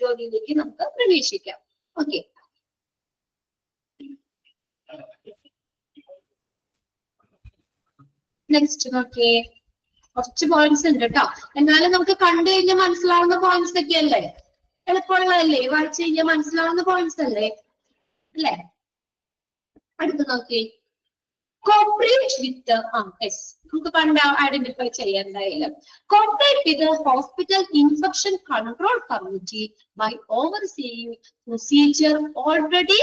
ജോലിയിലേക്ക് നമുക്ക് പ്രവേശിക്കാം. ഓക്കെ, നെക്സ്റ്റ് നോക്കിയേ, കുറച്ച് പോയിന്റ്സ് ഉണ്ട് കേട്ടോ. എന്നാലും നമുക്ക് കണ്ടു കഴിഞ്ഞാൽ മനസ്സിലാവുന്ന പോയിന്റ്സ് ഒക്കെ അല്ലേ? എളുപ്പമുള്ളതല്ലേ? വായിച്ചു കഴിഞ്ഞാൽ മനസ്സിലാവുന്ന പോയിന്റ്സ് അല്ലേ? അടുത്ത് നോക്കി, കോപ്പറേറ്റ് വിത്ത് നമുക്ക് പണ്ട് ഐഡന്റിഫൈ ചെയ്യാൻ എന്തായാലും. Cooperate with hospital infection control committee by overseeing procedure already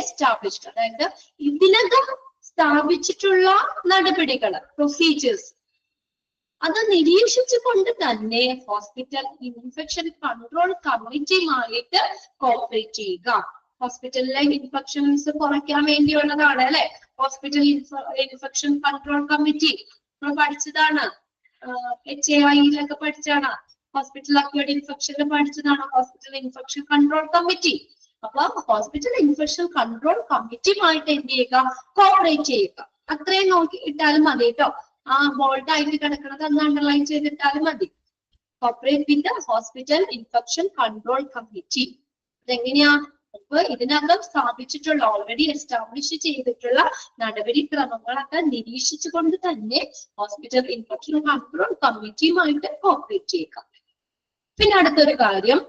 established. അതായത് ഇതിനകം സ്ഥാപിച്ചിട്ടുള്ള നടപടികൾ, പ്രൊസീജിയേഴ്സ്, അത് നിരീക്ഷിച്ചുകൊണ്ട് തന്നെ ഹോസ്പിറ്റൽ ഇൻഫെക്ഷൻ കൺട്രോൾ കമ്മിറ്റിയുമായിട്ട് കോർപ്പറേറ്റ് ചെയ്യുക. ഹോസ്പിറ്റലിലെ ഇൻഫെക്ഷൻസ് കുറയ്ക്കാൻ വേണ്ടിയുള്ളതാണ് അല്ലെ ഹോസ്പിറ്റൽ ഇൻഫെക്ഷൻ കൺട്രോൾ കമ്മിറ്റി. നമ്മൾ പഠിച്ചതാണ്, HAIയിലൊക്കെ പഠിച്ചാണ്. ഹോസ്പിറ്റൽ അക്വേർഡ് ഇൻഫെക്ഷനിൽ പഠിച്ചതാണ് ഹോസ്പിറ്റൽ ഇൻഫെക്ഷൻ കൺട്രോൾ കമ്മിറ്റി. അപ്പൊ ഹോസ്പിറ്റൽ ഇൻഫെക്ഷൻ കൺട്രോൾ കമ്മിറ്റിയുമായിട്ട് എന്ത് ചെയ്യുക, കോർപ്പറേറ്റ് ചെയ്യുക. അത്രയും നോക്കി ഇട്ടാലും മതി കേട്ടോ. ആ ബോൾഡ് ആയിട്ട് കിടക്കുന്നത് ഒന്ന് അണ്ടർലൈൻ ചെയ്തിട്ടാലും മതി. Corporate with hospital infection control committee. അതെങ്ങനെയാ? അപ്പൊ ഇതിനകം സ്ഥാപിച്ചിട്ടുള്ള, ഓൾറെഡി എസ്റ്റാബ്ലിഷ് ചെയ്തിട്ടുള്ള നടപടിക്രമങ്ങളൊക്കെ നിരീക്ഷിച്ചുകൊണ്ട് തന്നെ ഹോസ്പിറ്റൽ ഇൻഫെക്ഷൻ കൺട്രോൾ കമ്മിറ്റിയുമായിട്ട് കോർപ്പറേറ്റ് ചെയ്യുക. പിന്നെ അടുത്തൊരു കാര്യം,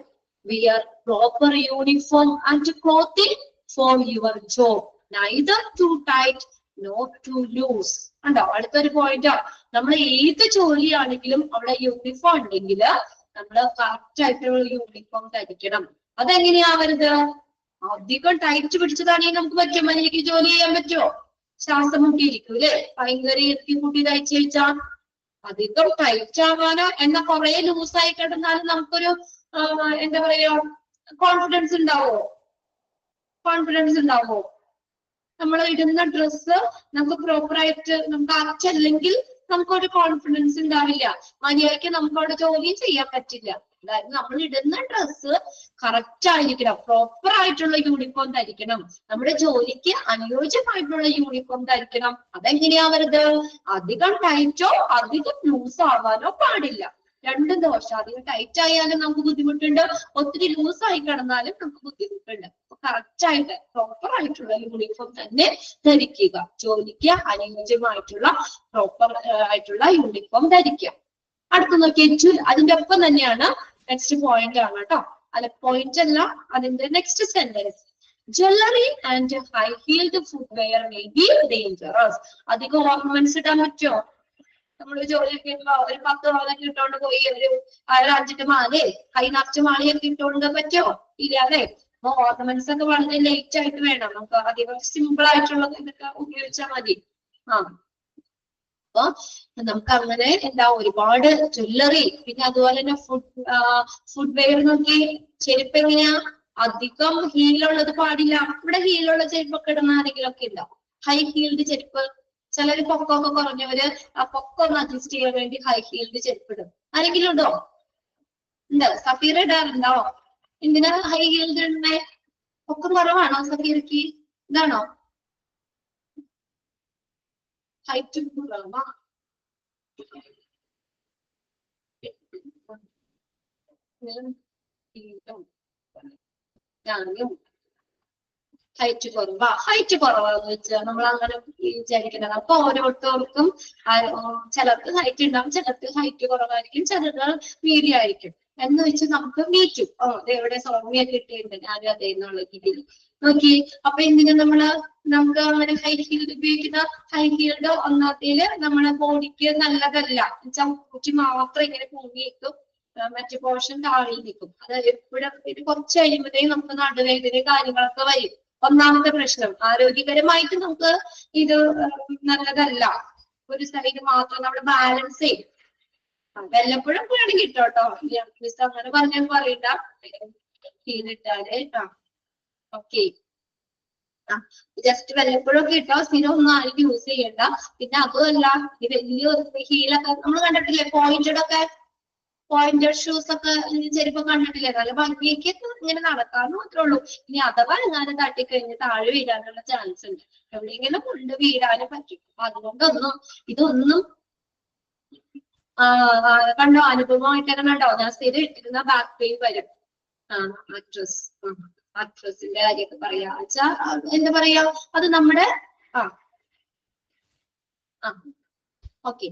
wear proper uniform and clothing for your job, neither too tight nor too loose. ഉണ്ടോ? അടുത്തൊരു പോയിന്റ്, നമ്മൾ ഏത് ജോലിയാണെങ്കിലും അവിടെ യൂണിഫോം ഉണ്ടെങ്കിൽ നമ്മൾ കറക്റ്റ് ആയിട്ടുള്ള യൂണിഫോം ധരിക്കണം. അതെങ്ങനെയാവരുത്? അധികം ടൈറ്റ് പിടിച്ചതാണെങ്കിൽ നമുക്ക് പറ്റുമോ? എനിക്ക് ജോലി ചെയ്യാൻ പറ്റുമോ? ശ്വാസം മുട്ടിയിരിക്കും അല്ലെ? ഭയങ്കര ഇറക്കി കൂട്ടി തയ്ച്ചു വെച്ചാൽ അധികം ടൈറ്റ് ആവാനോ, എന്നാ കുറെ ലൂസായി കിടന്നാലും നമുക്കൊരു എന്താ പറയാ, കോൺഫിഡൻസ് ഉണ്ടാവോ? നമ്മൾ ഇടുന്ന ഡ്രസ്സ് നമുക്ക് പ്രോപ്പറായിട്ട് നമുക്ക് അച്ചല്ലെങ്കിൽ നമുക്കൊരു കോൺഫിഡൻസ് ഉണ്ടാവില്ല. മര്യാദയ്ക്ക് നമുക്ക് അവിടെ ജോലി ചെയ്യാൻ പറ്റില്ല. അതായത് നമ്മൾ ഇടുന്ന ഡ്രസ്സ് കറക്റ്റ് ആയിരിക്കണം, പ്രോപ്പർ ആയിട്ടുള്ള യൂണിഫോം ധരിക്കണം, നമ്മുടെ ജോലിക്ക് അനുയോജ്യമായിട്ടുള്ള യൂണിഫോം ധരിക്കണം. അതെങ്ങനെയാവരുത്? അധികം ടൈറ്റോ അധികം ലൂസ് ആവാനോ പാടില്ല. രണ്ടും ദോഷം. അധികം ടൈറ്റ് ആയാലും നമുക്ക് ബുദ്ധിമുട്ടുണ്ട്, ഒത്തിരി ലൂസ് ആയി കിടന്നാലും നമുക്ക് ബുദ്ധിമുട്ടുണ്ട്. കറക്റ്റ് ആയിട്ട് പ്രോപ്പർ ആയിട്ടുള്ള യൂണിഫോം തന്നെ ധരിക്കുക. ജോലിക്ക് അനുയോജ്യമായിട്ടുള്ള പ്രോപ്പർ ആയിട്ടുള്ള യൂണിഫോം ധരിക്കുക. അടുത്ത് നോക്കിയ അതിന്റെ ഒപ്പം തന്നെയാണ് നെക്സ്റ്റ് പോയിന്റ് ആണ് കേട്ടോ. അല്ല, പോയിന്റ് അല്ല, അതിന്റെ next sentence, jewellery and high healed footwear may be dangerous. അധികം ഓർണമെന്റ്സ് ഇടാൻ പറ്റുമോ? നമ്മള് ജോലിയൊക്കെ ഒരു 10 മാലൊക്കെ ഇട്ടോണ്ട് പോയി ഒരു 5 മാലേ കൈ നിറച്ച മാലയൊക്കെ ഇട്ടോണ്ട് പറ്റുമോ? ഇല്ല അതെ. അപ്പൊ ഓർണമെന്റ്സ് ഒക്കെ വളരെ ലേറ്റ് ആയിട്ട് വേണം. നമുക്ക് അധികം സിമ്പിൾ ആയിട്ടുള്ളത് ഇതൊക്കെ ഉപയോഗിച്ചാൽ മതി. അപ്പൊ നമുക്ക് അങ്ങനെ എന്താ ഒരുപാട് ജ്വല്ലറി, പിന്നെ അതുപോലെ തന്നെ ഫുട്വെയർ നോക്കി. ചെരുപ്പ് എങ്ങനെയാ? അധികം ഹീലുള്ളത് പാടില്ല. ഇവിടെ ഹീലുള്ള ചെരുപ്പൊക്കെ ഇടുന്ന ആരെങ്കിലും ഒക്കെ ഉണ്ടോ? ഹൈ ഹീൽഡ് ചെരുപ്പ്. ചിലര് പൊക്കമൊക്കെ കുറഞ്ഞവര് ആ പൊക്കം ഒന്ന് അഡ്ജസ്റ്റ് ചെയ്യാൻ വേണ്ടി ഹൈ ഹീൽഡ് ചെരുപ്പ് ഇടും. ആരെങ്കിലും ഉണ്ടോ? ഉണ്ട്. സഫീർ ഇടാറുണ്ടോ? എന്തിനാ ഹൈ ഹീൽഡ് ഇടുന്നേ? പൊക്കം കുറവാണോ സഫീർക്ക്? ഇതാണോ ഹൈറ്റ് കുറവാ? ഹൈറ്റ് കുറവാന്ന് വെച്ചാൽ നമ്മൾ അങ്ങനെ വിചാരിക്കുന്നത്. അപ്പൊ ഓരോരുത്തർക്കും ചിലർക്ക് ഹൈറ്റ് ഉണ്ടാവും, ചിലർക്ക് ഹൈറ്റ് കുറവായിരിക്കും, ചിലർക്ക് മീഡിയം ആയിരിക്കും എന്ന് വെച്ച് നമുക്ക് മീറ്റും. എവിടെ സൗമ്യ കിട്ടിയിട്ടുണ്ട്, ഞാനും അതേ എന്നുള്ള രീതിയിൽ നോക്കി. അപ്പൊ എന്തിനാ നമുക്ക് അങ്ങനെ ഹൈ ഹീൽഡ് ഉപയോഗിക്കുന്ന? ഹൈ ഹീൽഡ് ഒന്നാമത്തേല് നമ്മുടെ ബോഡിക്ക് നല്ലതല്ല. കുറ്റി മാത്രം ഇങ്ങനെ പൊങ്ങിയിട്ടും മറ്റു പോർഷൻ താഴെ നിൽക്കും. അത് എപ്പോഴും ഇത് കുറച്ച് കഴിയുമ്പോഴത്തേക്കും നമുക്ക് നടുവേദന കാര്യങ്ങളൊക്കെ വരും. ഒന്നാമത്തെ പ്രശ്നം. ആരോഗ്യപരമായിട്ട് നമുക്ക് ഇത് നല്ലതല്ല. ഒരു സൈഡ് മാത്രം നമ്മൾ ബാലൻസ് ചെയ്യും. വല്ലപ്പോഴും വേണമെങ്കിൽ ഇട്ടോട്ടോ. മിസ് അങ്ങനെ പറഞ്ഞാൽ പറയണ്ട, ചെയ്തിട്ടാല്. ഓക്കെ, ജസ്റ്റ് വല്ലപ്പോഴും ഒക്കെ ഇട്ടോ. സ്ഥിരം ഒന്നും ആരും യൂസ് ചെയ്യണ്ട. പിന്നെ അതുമല്ല, ഈ വലിയ ഹീലൊക്കെ നമ്മൾ കണ്ടിട്ടില്ലേ? പോയിന്റഡ് ഷൂസ് ഒക്കെ ചെരുപ്പം കണ്ടിട്ടില്ലേ? നല്ല ഭംഗിക്ക് ഇങ്ങനെ നടക്കാന്ന് മാത്രമേ ഉള്ളൂ. ഇനി അഥവാ എങ്ങാനും തട്ടിക്കഴിഞ്ഞ് താഴെ വീഴാനുള്ള ചാൻസ് ഉണ്ട്. എവിടെയെങ്കിലും കൊണ്ട് വീഴാനും പറ്റും. അതുകൊണ്ടൊന്നും ഇതൊന്നും കണ്ടോ, അനുഭവമായിട്ടൊക്കെ കണ്ടോ? ഞാൻ സ്ഥിരം ഇട്ടിരുന്ന ബാക്ക് പെയിൻ വരും. അട്രസിന്റെ കാര്യമൊക്കെ പറയാ വെച്ചാ എന്താ പറയാ, അത് നമ്മുടെ ഓക്കെ.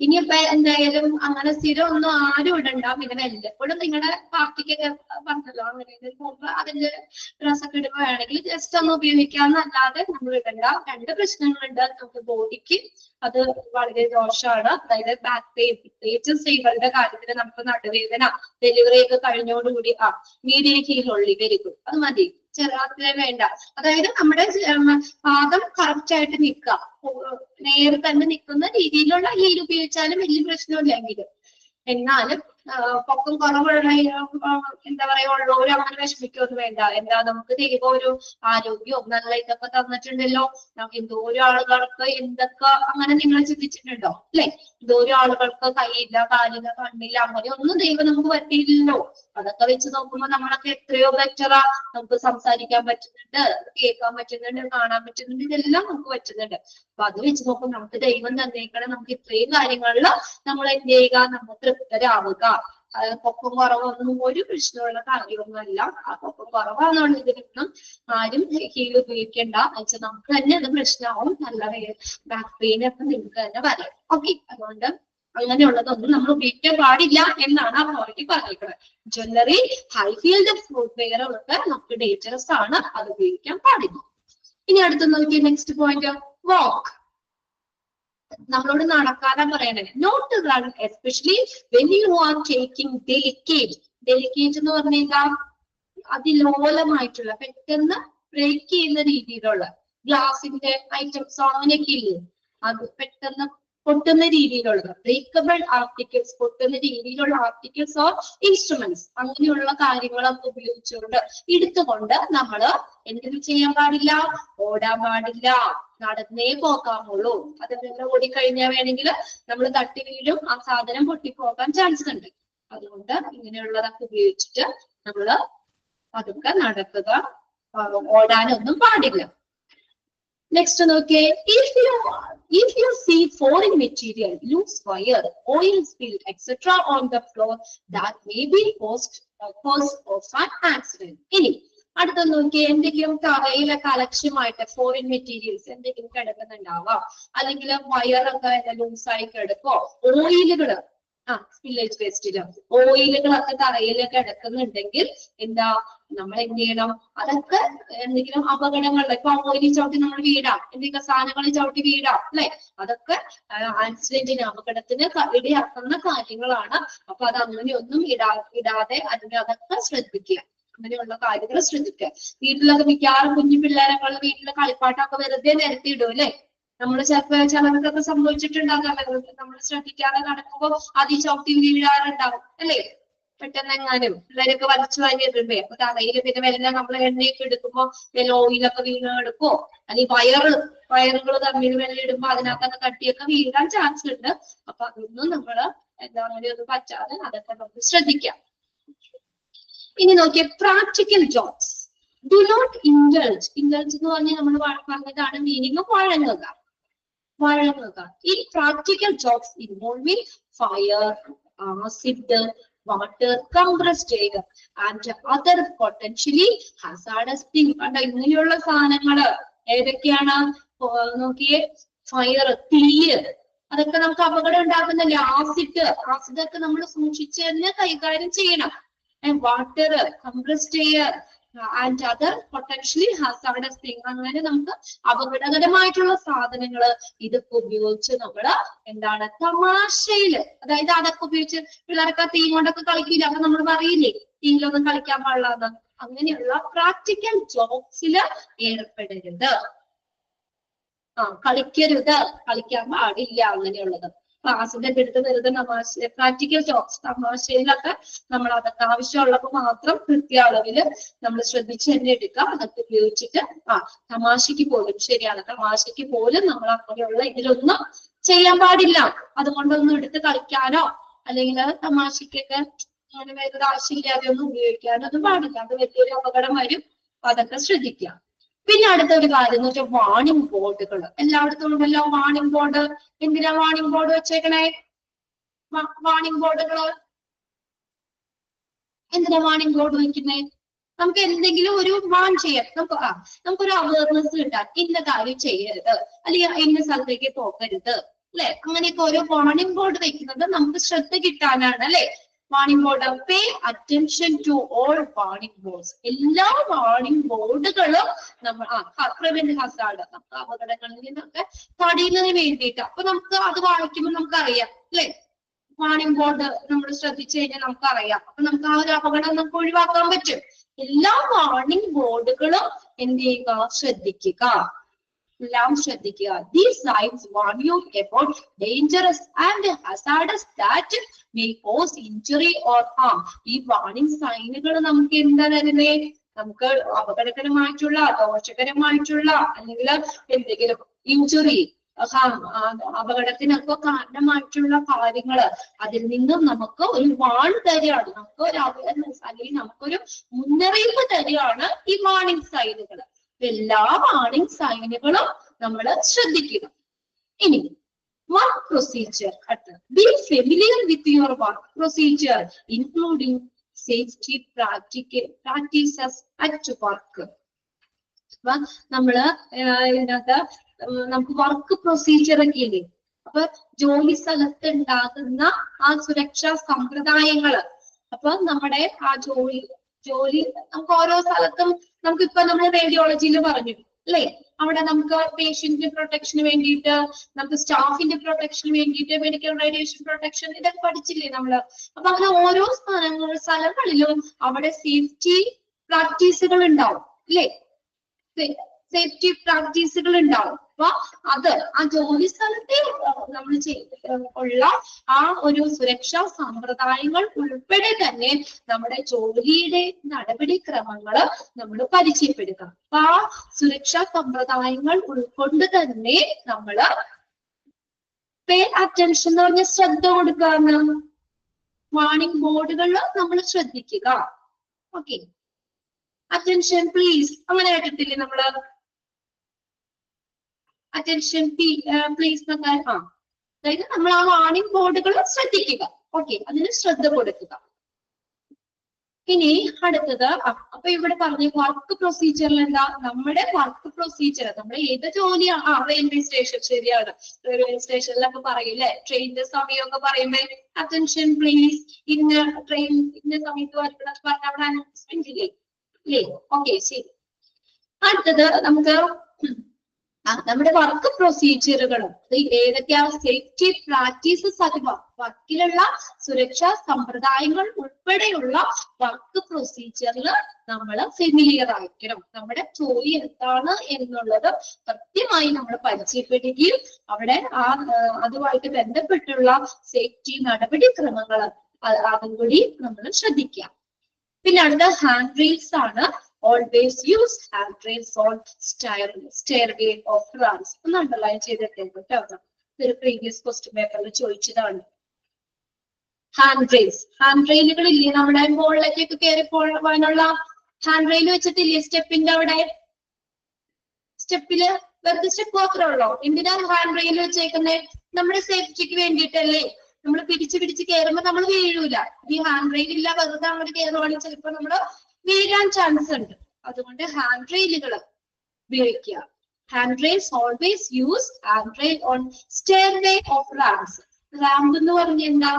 ഇനിയിപ്പോ എന്തായാലും അങ്ങനെ സ്ഥിരം ഒന്നും ആരും ഇടണ്ട. പിന്നെ വല്ലപ്പോഴും നിങ്ങളുടെ പാർട്ടിക്കൊക്കെ പറഞ്ഞല്ലോ അങ്ങനെ പോകുമ്പോ അതിന്റെ ഡ്രസ്സൊക്കെ ഇടുമ്പോ വേണമെങ്കിൽ ജസ്റ്റ് ഒന്ന് ഉപയോഗിക്കാന്നല്ലാതെ നമ്മൾ ഇടണ്ട. രണ്ട് പ്രശ്നങ്ങളുണ്ട്. നമുക്ക് ബോഡിക്ക് അത് വളരെ ദോഷമാണ്. അതായത് ബാക്ക് പെയിൻ, പ്രത്യേകിച്ച് സ്ത്രീകളുടെ കാര്യത്തിൽ നമുക്ക് നടുവേദന, ഡെലിവറി ഒക്കെ കഴിഞ്ഞോടുകൂടി മീഡിയം ഹീലുള്ളി വരും. അത് മതി, ചെറുതാത്രേ വേണ്ട. അതായത് നമ്മുടെ പാദം കറക്റ്റ് ആയിട്ട് നിൽക്കുക, നേരെ തന്നെ നിൽക്കുന്ന രീതിയിലുള്ള ഹീൽ ഉപയോഗിച്ചാലും വലിയ പ്രശ്നമില്ലെങ്കിലും. എന്നാലും പൊക്കം കുറവുള്ള എന്താ പറയാ ഉള്ളവരും അങ്ങനെ വിഷമിക്കൊന്നും വേണ്ട. എന്താ നമുക്ക് ദൈവം ഒരു ആരോഗ്യവും നല്ല ഇതൊക്കെ തന്നിട്ടുണ്ടല്ലോ. എന്തോരം ആളുകൾക്ക് എന്തൊക്കെ അങ്ങനെ നിങ്ങൾ ചിന്തിച്ചിട്ടുണ്ടോ അല്ലെ? എന്തോരം ആളുകൾക്ക് കൈയില്ല, കാലില്ല, കണ്ണില്ല, അങ്ങനെ ഒന്നും ദൈവം നമുക്ക് പറ്റിയില്ലല്ലോ. അതൊക്കെ വെച്ച് നോക്കുമ്പോ നമ്മളൊക്കെ എത്രയോ ബെറ്ററാ. നമുക്ക് സംസാരിക്കാൻ പറ്റുന്നുണ്ട്, കേൾക്കാൻ പറ്റുന്നുണ്ട്, കാണാൻ പറ്റുന്നുണ്ട്, ഇതെല്ലാം നമുക്ക് പറ്റുന്നുണ്ട്. അപ്പൊ അത് വെച്ച് നോക്കുമ്പോൾ നമുക്ക് ദൈവം തന്നേക്കണം. നമുക്ക് ഇത്രയും കാര്യങ്ങളിൽ നമ്മൾ എന്ത് ചെയ്യുക, നമ്മൾ തൃപ്തരാവുക. പൊക്കം കുറവൊന്നും ഒരു പ്രശ്നമുള്ള കാര്യമൊന്നുമല്ല. ആ പൊക്കം കുറവാണെന്നുള്ള ഇതിനൊന്നും ആരും ഹീൽ ഉപയോഗിക്കേണ്ട. എന്നുവെച്ചാൽ നമുക്ക് തന്നെ അത് പ്രശ്നമാവും. നല്ല ബാക്ക് പെയിൻ ഒക്കെ നിങ്ങൾക്ക് തന്നെ വരാം. ഓക്കെ, അതുകൊണ്ട് അങ്ങനെയുള്ളതൊന്നും നമ്മൾ ഉപയോഗിക്കാൻ പാടില്ല എന്നാണ് അതോറിറ്റി പറഞ്ഞിരിക്കുന്നത്. Jewellery, high heeled footwear ഒക്കെ നമുക്ക് ഡേഞ്ചറസ് ആണ്, അത് ഉപയോഗിക്കാൻ പാടില്ല. ഇനി അടുത്ത് നോക്കിയ നെക്സ്റ്റ് പോയിന്റ്, വാക്ക്. നമ്മളോട് നടക്കാതെ പറയണേ. Not to run especially when you are taking delicate. Delicate എന്ന് പറഞ്ഞാൽ അതിലോലമായിട്ടുള്ള, പെട്ടെന്ന് ബ്രേക്ക് ചെയ്യുന്ന രീതിയിലുള്ള ഗ്ലാസിന്റെ ഐറ്റംസ് അങ്ങനെയൊക്കെ ഇല്ലേ, അത് പെട്ടെന്ന് പൊട്ടുന്ന രീതിയിലുള്ളത്, ബ്രേക്കബിൾ ആർട്ടിക്കിൾസ്, പൊട്ടുന്ന രീതിയിലുള്ള ആർട്ടിക്കിൾസ് ഓർ ഇൻസ്ട്രുമെന്റ്സ്, അങ്ങനെയുള്ള കാര്യങ്ങളൊക്കെ ഉപയോഗിച്ചുകൊണ്ട് എടുത്തുകൊണ്ട് നമ്മള് എന്തെങ്കിലും ചെയ്യാൻ പാടില്ല, ഓടാൻ പാടില്ല, നടന്നേ പോകാമുള്ളൂ. അതെല്ലാം ഓടിക്കഴിഞ്ഞാൽ വേണമെങ്കിൽ നമ്മൾ തട്ടി വീഴും, ആ സാധനം പൊട്ടിപ്പോകാൻ ചാൻസ് ഉണ്ട്. അതുകൊണ്ട് ഇങ്ങനെയുള്ളതൊക്കെ ഉപയോഗിച്ചിട്ട് നമ്മള് അതൊക്കെ നടക്കുക, ഓടാനൊന്നും പാടില്ല. നെക്സ്റ്റ് നോക്കിയേ, if you see foreign material, loose wire, oil spill, etc. on the floor, that may be cause of an accident. ഇനി അടുത്ത നോക്കിയേ, എന്തെങ്കിലും തറയിലൊക്കെ അലക്ഷ്യമായിട്ട് ഫോറിൻ മെറ്റീരിയൽസ് എന്തെങ്കിലും കിടക്കുന്നുണ്ടാവാം, അല്ലെങ്കിൽ വയറൊക്കെ ലൂസായി കിടക്കോ, ഓയിലുകള് സ്പില്ലേജ് വേസ്റ്റില് ഓയിലുകളൊക്കെ തറയിലൊക്കെ കിടക്കുന്നുണ്ടെങ്കിൽ എന്താ നമ്മൾ എന്ത് ചെയ്യണം? അതൊക്കെ എന്തെങ്കിലും അപകടങ്ങളില്, ഇപ്പൊ ഓയിലിൽ ചവിട്ടി നമ്മൾ വീടാം, എന്തെങ്കിലും സാധനങ്ങളിൽ ചവിട്ടി വീടാം അല്ലെ, അതൊക്കെ ആക്സിഡന്റിന്, അപകടത്തിന് ഇടയാക്കുന്ന കാര്യങ്ങളാണ്. അപ്പൊ അത് അങ്ങനെയൊന്നും ഇടാതെ അതൊക്കെ ശ്രദ്ധിക്കുക. അങ്ങനെയുള്ള കാര്യങ്ങൾ ശ്രദ്ധിക്കുക. വീട്ടിലൊക്കെ മിക്കവാറും കുഞ്ഞു പിള്ളേരൊക്കെ വീട്ടിലെ കളിപ്പാട്ടൊക്കെ വെറുതെ നിരത്തിയിടും അല്ലെ. നമ്മൾ ചിലർക്കൊക്കെ സംഭവിച്ചിട്ടുണ്ടാകാം, നമ്മൾ ശ്രദ്ധിക്കാതെ നടക്കുമ്പോൾ അതി ചവിട്ടി വീഴാറുണ്ടാവും അല്ലേ. പെട്ടെന്ന് എങ്ങാനും പിള്ളേരൊക്കെ വലിച്ചു വാങ്ങിയിട്ടുണ്ട്. അപ്പൊ തറയിൽ പിന്നെ വല്ല നമ്മൾ എണ്ണയൊക്കെ എടുക്കുമ്പോ വല്ല ഓയിലൊക്കെ വീണ് എടുക്കോ, അല്ലെങ്കിൽ വയറുകൾ തമ്മിൽ വെള്ളം ഇടുമ്പോ അതിനകത്തൊക്കെ കട്ടിയൊക്കെ വീഴാൻ ചാൻസ് ഉണ്ട്. അപ്പൊ അതൊന്നും നമ്മള് എന്താ ഒന്നും പറ്റാതെ അതൊക്കെ നമുക്ക് ശ്രദ്ധിക്കാം. ഇനി നോക്കിയ practical jobs. Do not indulge. Indulge എന്ന് പറഞ്ഞാൽ നമ്മൾ പറഞ്ഞതാണ് മീനിങ് വഴങ്ങുക. In practical jobs involving fire, acid, water, compressed air and other potentially hazardous things. കണ്ടോ, ഇങ്ങനെയുള്ള സാധനങ്ങള് ഏതൊക്കെയാണ് നോക്കിയേ? ഫയർ, തീയ്, അതൊക്കെ നമുക്ക് അപകടം ഉണ്ടാകുന്നില്ല. ആസിഡ് ഒക്കെ നമ്മൾ സൂക്ഷിച്ച് തന്നെ കൈകാര്യം ചെയ്യണം. Water, compressed air and other potentially hazardous thing, അങ്ങനെ നമുക്ക് അപകടകരമായിട്ടുള്ള സാധനങ്ങള് ഇതൊക്കെ ഉപയോഗിച്ച് നമ്മള് എന്താണ് തമാശയില്, അതായത് അതൊക്കെ ഉപയോഗിച്ച് പിള്ളേരൊക്കെ തീ കൊണ്ടൊക്കെ കളിക്കില്ല. അപ്പൊ നമ്മൾ പറയില്ലേ തീയിലൊന്നും കളിക്കാൻ പാടില്ലാന്ന്. അങ്ങനെയുള്ള പ്രാക്ടിക്കൽ ജോബ്സില് ഏർപ്പെടരുത്. കളിക്കരുത്, കളിക്കാൻ പാടില്ല അങ്ങനെയുള്ളത്. ക്ലാസ്സിന്റെ അടുത്ത് വെറുതെ തമാശ, പ്രാക്ടിക്കൽ ജോബ്സ് തമാശയിലൊക്കെ നമ്മൾ അതൊക്കെ ആവശ്യമുള്ളപ്പോൾ മാത്രം കൃത്യ അളവില് നമ്മൾ ശ്രദ്ധിച്ച് തന്നെ എടുക്കുക. അതൊക്കെ ഉപയോഗിച്ചിട്ട് തമാശയ്ക്ക് പോലും, ശരിയാണ്, തമാശയ്ക്ക് പോലും നമ്മൾ അങ്ങനെയുള്ള ഇതിലൊന്നും ചെയ്യാൻ പാടില്ല. അതുകൊണ്ടൊന്നും എടുത്ത് കളിക്കാനോ അല്ലെങ്കിൽ തമാശയ്ക്കൊക്കെ അങ്ങനെ വേറൊരു ആവശ്യമില്ലാതെ ഒന്നും ഉപയോഗിക്കാനൊന്നും പാടില്ല. അത് വലിയൊരു അപകടം വരും. അതൊക്കെ ശ്രദ്ധിക്കുക. പിന്നെ അടുത്തൊരു കാര്യം എന്ന് വെച്ചാൽ വാണിംഗ് ബോർഡുകൾ. എല്ലായിടത്തും ഉണ്ടല്ലോ വാണിംഗ് ബോർഡ്. എന്തിനാ വാണിംഗ് ബോർഡ് വെച്ചേക്കണേ? വാണിംഗ് ബോർഡുകള് എന്തിനാ വാണിംഗ് ബോർഡ് വെക്കുന്നേ? നമുക്ക് എന്തെങ്കിലും ഒരു വാൺ ചെയ്യാം, നമുക്കൊരു അവയർനെസ് കിട്ടാൻ, ഇന്ന കാര്യം ചെയ്യരുത്, അല്ലെങ്കിൽ ഇന്ന സ്ഥലത്തേക്ക് പോകരുത്, അല്ലെ? അങ്ങനെയൊക്കെ ഓരോ വാർണിംഗ് ബോർഡ് വെക്കുന്നത് നമുക്ക് ശ്രദ്ധ കിട്ടാനാണ് അല്ലെ? Warning board, pay attention to all warning boards. എല്ലാ വാർണിംഗ് ബോർഡുകളും നമ്മൾ പ്രിവെന്റ് ഹസാർഡ്, നമുക്ക് അപകടങ്ങളിൽ നിന്നൊക്കെ തടയുന്നതിന് വേണ്ടിയിട്ട്. അപ്പൊ നമുക്ക് അത് വായിക്കുമ്പോൾ നമുക്കറിയാം അല്ലെ? വാർണിംഗ് ബോർഡ് നമ്മൾ ശ്രദ്ധിച്ചു കഴിഞ്ഞാൽ നമുക്കറിയാം. അപ്പൊ നമുക്ക് ആ ഒരു അപകടം നമുക്ക് ഒഴിവാക്കാൻ പറ്റും. എല്ലാ വാർണിംഗ് ബോർഡുകളും എന്ത് ചെയ്യുക? ശ്രദ്ധിക്കുക, എല്ലാം ശ്രദ്ധിക്കുക. These signs warn you about dangerous and hazardous that may cause injury or harm. ഈ വാർണിംഗ് സൈനുകൾ നമുക്ക് എന്താ തരുന്നേ? നമുക്ക് അപകടകരമായിട്ടുള്ള, ദോഷകരമായിട്ടുള്ള അല്ലെങ്കിൽ എന്തെങ്കിലും ഇഞ്ചുറി, അപകടത്തിനൊക്കെ കാരണമായിട്ടുള്ള കാര്യങ്ങള് അതിൽ നിന്നും നമുക്ക് ഒരു വാൺ തരികയാണ്, നമുക്ക് ഒരു അവയർനെസ് അല്ലെങ്കിൽ നമുക്കൊരു മുന്നറിയിപ്പ് തരികയാണ് ഈ വാർണിംഗ് സൈനുകൾ. എല്ലാ വാർണിംഗ് സൈനുകളും നമ്മൾ ശ്രദ്ധിക്കുക. ഇനി work procedure. B familiar with your work procedure including safety practices at work. അപ്പൊ നമ്മള് ഇതിനകത്ത് നമുക്ക് വർക്ക് പ്രൊസീജിയർ ഒക്കെ ഇല്ലേ? അപ്പൊ ജോലി സ്ഥലത്ത് ഉണ്ടാകുന്ന ആ സുരക്ഷാ സമ്പ്രദായങ്ങള്, അപ്പൊ നമ്മുടെ ആ ജോലി നമുക്ക് ഓരോ സ്ഥലത്തും നമുക്കിപ്പൊ നമ്മൾ റേഡിയോളജിയിൽ പറഞ്ഞു അല്ലെ? അവിടെ നമുക്ക് പേഷ്യന്റിന്റെ പ്രൊട്ടക്ഷന് വേണ്ടിയിട്ട്, നമുക്ക് സ്റ്റാഫിന്റെ പ്രൊട്ടക്ഷന് വേണ്ടിയിട്ട് മെഡിക്കൽ റേഡിയേഷൻ പ്രൊട്ടക്ഷൻ ഇതൊക്കെ പഠിച്ചില്ലേ നമ്മള്? അപ്പൊ അങ്ങനെ ഓരോ സ്ഥലങ്ങളിലും അവിടെ സേഫ്റ്റി പ്രാക്ടീസുകൾ ഉണ്ടാവും അല്ലെ? സേഫ്റ്റി പ്രാക്ടീസുകൾ ഉണ്ടാവും. അപ്പൊ അത് ആ ജോലി സ്ഥലത്തെ നമ്മൾ ഉള്ള ആ ഒരു സുരക്ഷാ സമ്പ്രദായങ്ങൾ ഉൾപ്പെടെ തന്നെ നമ്മുടെ ജോലിയുടെ നടപടിക്രമങ്ങൾ നമ്മൾ പരിചയപ്പെടുത്തണം. അപ്പൊ ആ സുരക്ഷാ സമ്പ്രദായങ്ങൾ ഉൾക്കൊണ്ട് തന്നെ നമ്മള് പേ അറ്റൻഷൻ എന്ന് പറഞ്ഞ ശ്രദ്ധ കൊടുക്കാന്ന് വാർണിംഗ് ബോർഡുകളിൽ നമ്മൾ ശ്രദ്ധിക്കുക. ഓക്കെ, അറ്റൻഷൻ പ്ലീസ് അങ്ങനെ കേട്ടിട്ടില്ലേ നമ്മള്? അറ്റൻഷൻ പ്ലീസ് എന്നൊക്കെ. അതായത് നമ്മൾ ആ വാർണിംഗ് ബോർഡുകൾ ശ്രദ്ധിക്കുക. ഓക്കെ, അതിന് ശ്രദ്ധ കൊടുക്കുക. ഇനി അടുത്തത്, അപ്പൊ ഇവിടെ പറഞ്ഞു വർക്ക് പ്രൊസീജിയറിൽ എന്താ? നമ്മുടെ വർക്ക് പ്രൊസീജിയർ, നമ്മുടെ ഏത് ജോലിയാണ്? റെയിൽവേ സ്റ്റേഷൻ, ശരിയാണ്. റെയിൽവേ സ്റ്റേഷനിലൊക്കെ പറയില്ലേ, ട്രെയിനിന്റെ സമയമൊക്കെ പറയുമ്പോ അറ്റൻഷൻ പ്ലീസ്, ഇന്ന ട്രെയിൻ ഇന്ന സമയത്ത് വരണം പറഞ്ഞ അവിടെ അനൗൺസ്മെന്റ് ഇല്ലേ? ഓക്കെ, ശരി. അടുത്തത് നമുക്ക് നമ്മുടെ വർക്ക് പ്രൊസീജിയറുകളും ഏതൊക്കെയാ? സേഫ്റ്റി പ്രാക്ടീസസ് അഥവാ വർക്കിലുള്ള സുരക്ഷാ സമ്പ്രദായങ്ങൾ ഉൾപ്പെടെയുള്ള വർക്ക് പ്രൊസീജിയറിൽ നമ്മൾ ഫെമിലിയർ ആയിരിക്കണം. നമ്മുടെ ജോലി എന്താണ് എന്നുള്ളത് കൃത്യമായി നമ്മൾ പരിചയപ്പെടുകയും അവിടെ അതുമായിട്ട് ബന്ധപ്പെട്ടുള്ള സേഫ്റ്റി നടപടിക്രമങ്ങൾ അതും കൂടി നമ്മൾ ശ്രദ്ധിക്കാം. പിന്നെ അടുത്ത ഹാൻഡ് റെയിൽസ് ആണ്. Always use handrails on stairway of runs. ഒന്ന് അണ്ടർലൈൻ ചെയ്തിട്ടേക്കും കേട്ടോ. ഇതൊരു പ്രീവിയസ് ക്വസ്റ്റ്യൻ പേപ്പറിൽ ചോദിച്ചതാണ്. ഹാൻഡ് റെയിലുകൾ ഇല്ലേ? നമ്മുടെ മുകളിലേക്കൊക്കെ കയറി പോകാനുള്ള ഹാൻഡ് റെയിൽ വെച്ചിട്ടില്ലേ? സ്റ്റെപ്പിന്റെ അവിടെ സ്റ്റെപ്പില് വെറുതെ സ്റ്റെപ്പ് മാത്രമേ ഉള്ളൂ. എന്തിനാ ഹാൻഡ് റെയിൽ വെച്ചേക്കുന്നത്? നമ്മുടെ സേഫ്റ്റിക്ക് വേണ്ടിയിട്ടല്ലേ? നമ്മൾ പിടിച്ച് കയറുമ്പോ നമ്മൾ വീഴൂല. ഈ ഹാൻഡ് റെയിൽ ഇല്ല, വെറുതെ അങ്ങോട്ട് കയറുവാണെങ്കിൽ ചിലപ്പോ നമ്മള് വീഴാൻ ചാൻസ് ഉണ്ട്. അതുകൊണ്ട് ഹാൻഡ് റെയിലുകൾ ഉപയോഗിക്കുക. Hand rails always use hand rail on stairway of ramps. Ramp എന്ന് പറഞ്ഞ എന്താ?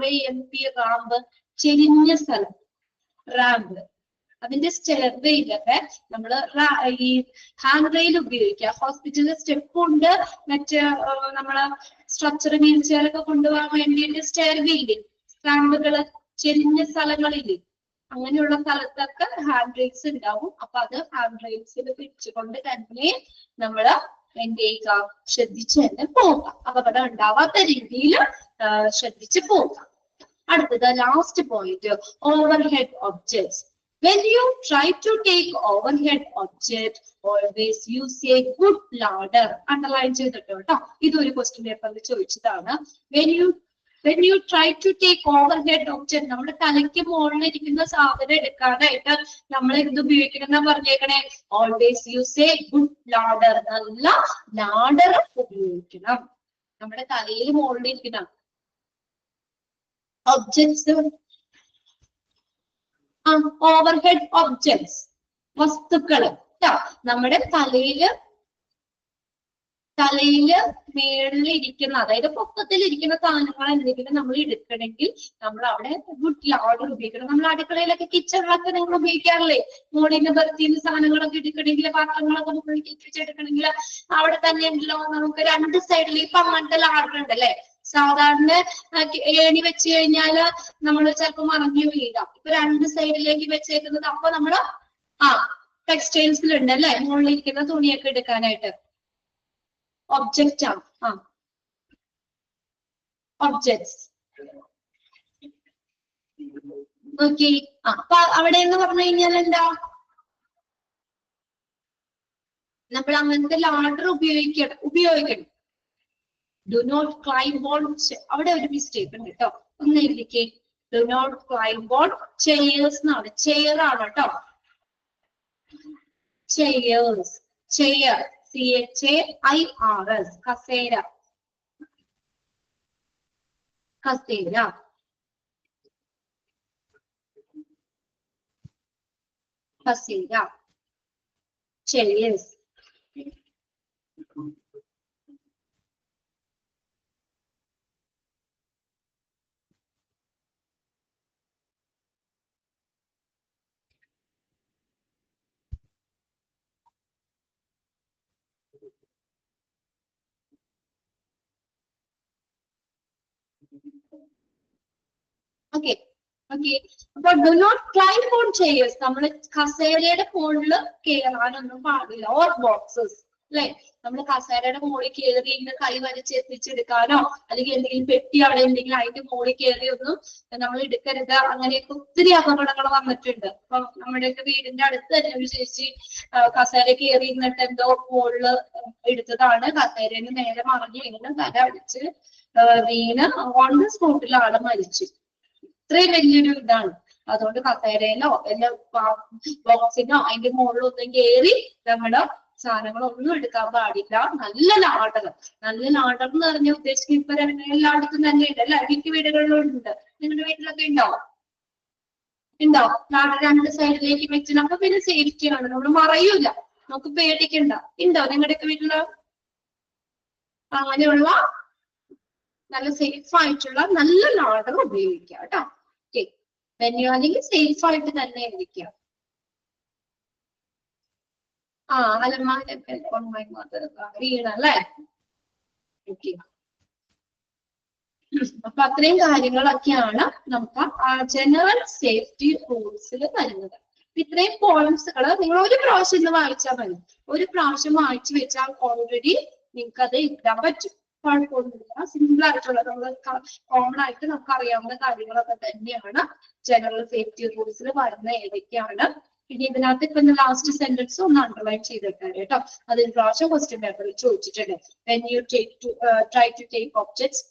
RAMP, റാമ്പ്, ചെരിഞ്ഞ സ്ഥലം റാമ്പ്. അതിന്റെ സ്റ്റെയർവേയിലൊക്കെ നമ്മൾ ഈ ഹാൻഡ് റെയിൽ ഉപയോഗിക്കുക. ഹോസ്പിറ്റലിൽ സ്റ്റെപ്പ് ഉണ്ട്, മറ്റ് നമ്മള് സ്ട്രക്ചർ വീൽ ചെയർ ഒക്കെ കൊണ്ടുപോകാൻ വേണ്ടിയിട്ട് സ്റ്റെയർവേ ഇല്ലേ? റാമ്പുകള്, ചെരിഞ്ഞ സ്ഥലങ്ങളില്ലേ? അങ്ങനെയുള്ള സ്ഥലത്തൊക്കെ ഹാൻഡ് റെയിൽസ് ഉണ്ടാവും. അപ്പൊ അത് ഹാൻഡ് റെയിൽസിൽ പിടിച്ചുകൊണ്ട് തന്നെ നമ്മള് എന്ത് ചെയ്യുക? ശ്രദ്ധിച്ച് തന്നെ പോകാം. അപകടം ഉണ്ടാവാത്ത രീതിയിൽ ശ്രദ്ധിച്ച് പോകാം. അടുത്തത് last point, overhead objects. When you try to take overhead object, always use a good ladder. Underline ചെയ്തിട്ടോ കേട്ടോ. ഇതൊരു ക്വസ്റ്റ്യൻ പേപ്പറിൽ ചോദിച്ചതാണ്. When you try to take overhead object, നമ്മുടെ തലയ്ക്ക് മുകളിൽ ഇരിക്കുന്ന സാധനം എടുക്കാനായിട്ട് നമ്മൾ എന്ത് ഉപയോഗിക്കണം എന്നാ പറഞ്ഞേക്കണേ? Always use a good ladder. നല്ല ലാഡർ ഉപയോഗിക്കണം. നമ്മുടെ തലയിൽ മുകളിൽ ഇരിക്കുന്ന ഒബ്ജക്ട്സ്, ഓവർഹെഡ് ഒബ്ജക്ട്സ്, വസ്തുക്കള് നമ്മുടെ തലയില് മേളിലിരിക്കുന്ന, അതായത് പൊക്കത്തിലിരിക്കുന്ന സാധനങ്ങൾ എന്തെങ്കിലും നമ്മൾ എടുക്കണമെങ്കിൽ നമ്മൾ അവിടെ ഗുഡ് ലാർഡർ ഉപയോഗിക്കണം. നമ്മൾ അടുക്കളയിലൊക്കെ കിച്ചണിലൊക്കെ നിങ്ങൾ ഉപയോഗിക്കാറില്ലേ? മോളിന്റെ ബർത്തിന്ന് സാധനങ്ങളൊക്കെ എടുക്കണമെങ്കിൽ, പാത്രങ്ങളൊക്കെ മുകളിൽ വെച്ചെടുക്കണമെങ്കിൽ അവിടെ തന്നെ ഉണ്ടല്ലോ നമുക്ക് രണ്ട് സൈഡിൽ ഇപ്പൊ അങ്ങനത്തെ ലാർഡർ ഉണ്ടല്ലേ. സാധാരണ ഏണി വെച്ച് കഴിഞ്ഞാല് നമ്മൾ ചിലപ്പോൾ മറിഞ്ഞു വീഴാം. ഇപ്പൊ രണ്ട് സൈഡിലേക്ക് വെച്ചേക്കുന്നത്. അപ്പൊ നമ്മള് ടെക്സ്റ്റൈൽസിലുണ്ട് അല്ലെ, മുകളിലിരിക്കുന്ന തുണിയൊക്കെ എടുക്കാനായിട്ട്. ഒബ്ജക്റ്റ് ആണ്. Objects okay. അപ്പൊ അവിടെ എന്ന് പറഞ്ഞു കഴിഞ്ഞാൽ എന്താ, നമ്മൾ അങ്ങനത്തെ ലാർഡർ ഉപയോഗിക്കണം. ഡു നോട്ട് ക്ലൈംബ് ഓൺ, അവിടെ ഒരു മിസ്റ്റേക്ക് ഉണ്ട് കേട്ടോ, ഒന്ന് എഴുതിക്കേ. Do not climb on chairs എന്നാണ്, ചെയർ ആണ് കേട്ടോ. ചെയേഴ്സ്, ചെയർ, CHAIRS, കസേര, കസേര. കസേര, ചെയേഴ്സ്. Okay okay. അപ്പൊ do not climb on chairs, നമ്മൾ കസേരയുടെ മുകളിൽ കയറാനൊന്നും പാടില്ല. ഓർ ബോക്സസ് അല്ലെ, നമ്മൾ കസേരയുടെ മുകളിൽ കയറി ഇങ്ങനെ കൈ വരച്ച് എത്തിച്ചെടുക്കാനോ അല്ലെങ്കിൽ എന്തെങ്കിലും പെട്ടി അവിടെ എന്തെങ്കിലും അതിന്റെ മുകളിൽ കയറി ഒന്നും നമ്മൾ എടുക്കരുത്. അങ്ങനെയൊക്കെ ഒത്തിരി അപകടങ്ങൾ വന്നിട്ടുണ്ട്. അപ്പൊ നമ്മുടെയൊക്കെ വീടിന്റെ അടുത്ത് തന്നെ ഒരു ചേച്ചി കസേര കയറി ഇരുന്നിട്ട് എന്തോ മുകളില് എടുത്തതാണ്. കസേരന് നേരെ മറിഞ്ഞ് ഇങ്ങനെ തല അടിച്ച് വീണ് ഓൺ ദ സ്പോട്ടിൽ ആള് മരിച്ചു. ഇത്രയും വലിയൊരു ഇതാണ്. അതുകൊണ്ട് കസേരയിലോ എല്ലാ ബോക്സിനോ അതിന്റെ മുകളിലൊന്നും കയറി നമ്മുടെ സാധനങ്ങളൊന്നും എടുക്കാൻ പാടില്ല. നല്ല ലാഡർ, നല്ല ലാഡർ എന്ന് പറഞ്ഞ ഉദ്ദേശിക്കുന്ന ഇപ്പൊ എല്ലായിടത്തും തന്നെ ഉണ്ട് അല്ലെ, മിക്ക വീടുകളിലും ഉണ്ട്. നിങ്ങളുടെ വീട്ടിലൊക്കെ ഉണ്ടോ? ലാഡർ രണ്ട് സൈഡിലേക്ക് വെച്ച്. അപ്പൊ പിന്നെ സേഫ്റ്റി ആണ്, നമ്മൾ മറയൂല, നമുക്ക് പേടിക്കണ്ട. ഉണ്ടോ നിങ്ങളുടെയൊക്കെ വീട്ടില്? അങ്ങനെയുള്ള നല്ല സേഫ് ആയിട്ടുള്ള നല്ല ലാഡർ ഉപയോഗിക്കുക കേട്ടോ. ഓക്കെ, അല്ലെങ്കിൽ സേഫ് ആയിട്ട് തന്നെ ഇരിക്കുക. അലമാരൊക്കെ വീണല്ലേ. ഓക്കെ, അപ്പൊ അത്രയും കാര്യങ്ങളൊക്കെയാണ് നമുക്ക് ജനറൽ സേഫ്റ്റി റൂൾസിൽ വരുന്നത്. ഇത്രയും പോയിന്റ്സുകൾ നിങ്ങൾ ഒരു പ്രാവശ്യം ഇന്ന് വായിച്ചാൽ മതി. ഒരു പ്രാവശ്യം വായിച്ചു വെച്ചാൽ ഓൾറെഡി നിങ്ങൾക്ക് അത് എഴുതാൻ പറ്റും. കുഴപ്പമൊന്നുമില്ല. സിമ്പിൾ ആയിട്ടുള്ള നമ്മൾ കോമൺ ആയിട്ട് നമുക്ക് അറിയാവുന്ന കാര്യങ്ങളൊക്കെ തന്നെയാണ് ജനറൽ സേഫ്റ്റി റൂൾസിൽ വരുന്ന ഏതൊക്കെയാണ്. പിന്നെ ഇതിനകത്ത് ഇപ്പൊ ലാസ്റ്റ് സെന്റൻസ് ഒന്ന് അണ്ടർലൈൻ ചെയ്തിട്ടുണ്ട് കേട്ടോ. അതിന് പ്രാവശ്യം ക്വസ്റ്റ്യൻ പേപ്പറിൽ ചോദിച്ചിട്ടുണ്ട്. When you try to take objects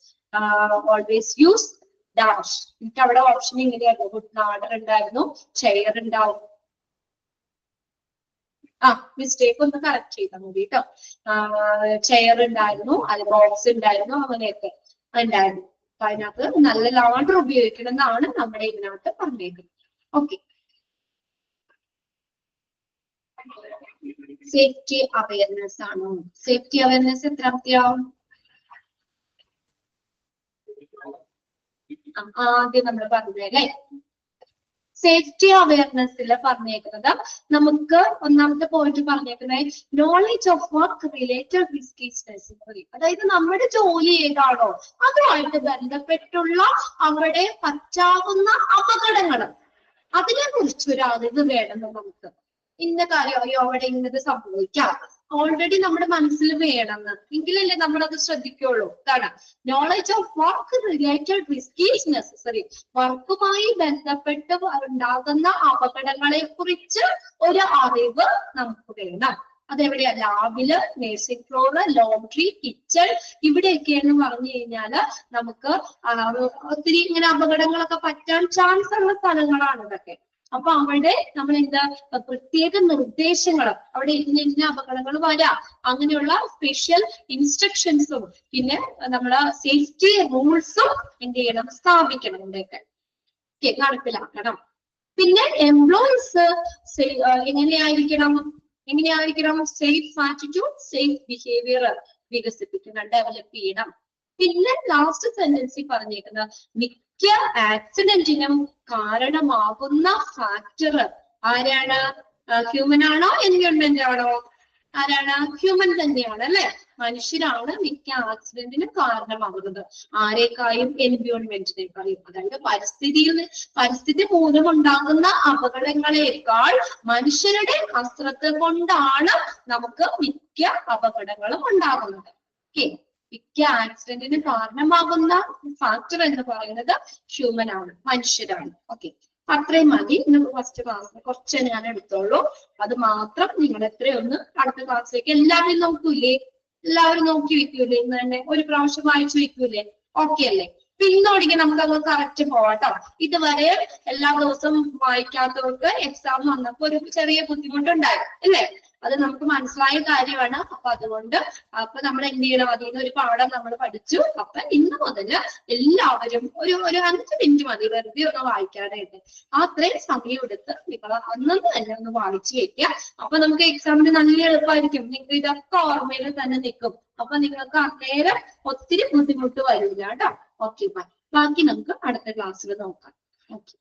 always use dash. എനിക്ക് അവിടെ ഓപ്ഷൻ ഇങ്ങനെയായിരുന്നു. ഗുഡ് ലാഡർ ഉണ്ടായിരുന്നു, ചെയർ ഉണ്ടാവും. മിസ്റ്റേക്ക് ഒന്ന് കറക്റ്റ് ചെയ്താൽ മതി കേട്ടോ. ചെയർ ഉണ്ടായിരുന്നു, അത് ബോക്സ് ഉണ്ടായിരുന്നു, അങ്ങനെയൊക്കെ ഉണ്ടായിരുന്നു. അപ്പൊ അതിനകത്ത് നല്ല ലാഡർ ഉപയോഗിക്കണം എന്നാണ് നമ്മുടെ ഇതിനകത്ത് പറഞ്ഞേക്കുന്നത്. ഓക്കെ, സേഫ്റ്റി അവയർനെസ് ആണോ? സേഫ്റ്റി അവയർനെസ് എത്രാമത്തെയാവും? ആദ്യം നമ്മൾ പറഞ്ഞല്ലേ, സേഫ്റ്റി അവയർനെസ്സിൽ പറഞ്ഞേക്കുന്നത് നമുക്ക് ഒന്നാമത്തെ പോയിന്റ് പറഞ്ഞേക്കുന്നത് knowledge of work related risk is necessary. അതായത് നമ്മുടെ ജോലി ഏതാണോ അതുമായിട്ട് ബന്ധപ്പെട്ടുള്ള അവിടെ പറ്റാവുന്ന അപകടങ്ങൾ, അതിനെ കുറിച്ചൊരു അറിവ് വേണം നമുക്ക്. ഇന്ന കാര്യം അയ്യോ അവിടെ ഇന്നത് സംഭവിക്കാം ഓൾറെഡി നമ്മുടെ മനസ്സിൽ വേണമെന്ന്, എങ്കിലല്ലേ നമ്മളത് ശ്രദ്ധിക്കുള്ളൂ. കാരണം knowledge of work related risk is necessary. വർക്കുമായി ബന്ധപ്പെട്ട് ഉണ്ടാകുന്ന അപകടങ്ങളെ കുറിച്ച് ഒരു അറിവ് നമുക്ക് വേണം. അതെവിടെയാ? ലാബില്, നേഴ്സിംഗ് ഫ്ലോറ്, ലോണ്ടറി, കിച്ചൺ, ഇവിടെയൊക്കെയെന്ന് പറഞ്ഞു കഴിഞ്ഞാല് നമുക്ക് ഒത്തിരി ഇങ്ങനെ അപകടങ്ങളൊക്കെ പറ്റാൻ ചാൻസ് ഉള്ള സ്ഥലങ്ങളാണ് ഇതൊക്കെ. അപ്പൊ അവിടെ നമ്മൾ എന്താ പ്രത്യേക നിർദ്ദേശങ്ങൾ, അവിടെ ഇന്ന അപകടങ്ങൾ വരാം, അങ്ങനെയുള്ള സ്പെഷ്യൽ ഇൻസ്ട്രക്ഷൻസും പിന്നെ നമ്മളെ സേഫ്റ്റി റൂൾസും എന്ത് ചെയ്യണം? സ്ഥാപിക്കണം. ഇവിടെയൊക്കെ നടപ്പിലാക്കണം. പിന്നെ എംപ്ലോയീസ് എങ്ങനെയായിരിക്കണം? Safe attitude, safe behaviour. വികസിപ്പിക്കണം, ഡെവലപ്പ് ചെയ്യണം. പിന്നെ ലാസ്റ്റ് സെന്റൻസിൽ പറഞ്ഞേക്കുന്നത് മിക്ക ആക്സിഡന്റിനും കാരണമാകുന്ന ഫാക്ടർ ആരാണ്? ഹ്യൂമൻ ആണോ എൻവയോൺമെന്റ് ആണോ? ആരാണ്? ഹ്യൂമൻ തന്നെയാണ് അല്ലെ? മനുഷ്യരാണ് മിക്ക ആക്സിഡന്റിനും കാരണമാകുന്നത്. ആരെക്കായും? എൻവയോൺമെന്റിനേക്കായും. അതായത് പരിസ്ഥിതി മൂലമുണ്ടാകുന്ന അപകടങ്ങളെക്കാൾ മനുഷ്യരുടെ അശ്രദ്ധ കൊണ്ടാണ് നമുക്ക് മിക്ക അപകടങ്ങളും ഉണ്ടാകുന്നത്. ഓക്കെ, മിക്ക ആക്സിഡന്റിന് കാരണമാകുന്ന ഫാക്ടർ എന്ന് പറയുന്നത് ഹ്യൂമൻ ആണ്, മനുഷ്യരാണ്. ഓക്കെ, അത്രയും മതി ഇന്ന് ഫസ്റ്റ് ക്ലാസ്സിൽ. കുറച്ച് ഞാൻ എടുത്തോളൂ, അത് മാത്രം നിങ്ങൾ എത്രയൊന്ന് അടുത്ത ക്ലാസ്സിലേക്ക് എല്ലാവരും നോക്കൂലേ? എല്ലാവരും നോക്കി വെക്കൂലേ? ഇന്ന് തന്നെ ഒരു പ്രാവശ്യം വായിച്ചു വെക്കൂലേ? ഓക്കെ അല്ലേ? പിന്നോടിക്ക് നമുക്കത് കറക്റ്റ് പോവാട്ടോ. ഇതുവരെ എല്ലാ ദിവസവും വായിക്കാത്തവർക്ക് എക്സാം വന്നപ്പോ ഒരു ചെറിയ ബുദ്ധിമുട്ടുണ്ടായി അല്ലേ? അത് നമുക്ക് മനസ്സിലായ കാര്യമാണ്. അപ്പൊ നമ്മൾ എന്ത് ചെയ്യണം? അതിൽ നിന്ന് ഒരു പാഠം നമ്മൾ പഠിച്ചു. അപ്പൊ ഇന്ന് മുതൽ എല്ലാവരും ഒരു 5 മിനിറ്റ് മതി വെറുതെ ഒന്ന് വായിക്കാനായിട്ട്. അത്രയും സമയം എടുത്ത് നിങ്ങൾ അന്നു തന്നെ ഒന്ന് വായിച്ചു വെക്കുക. അപ്പൊ നമുക്ക് എക്സാമിന് നല്ല എളുപ്പമായിരിക്കും. നിങ്ങൾക്ക് ഇതൊക്കെ ഓർമ്മയിൽ തന്നെ നിൽക്കും. അപ്പൊ നിങ്ങൾക്ക് അന്നേരം ഒത്തിരി ബുദ്ധിമുട്ട് വരില്ല കേട്ടോ. ഓക്കെ, ബാക്കി നമുക്ക് അടുത്ത ക്ലാസ്സിൽ നോക്കാം. ഓക്കെ.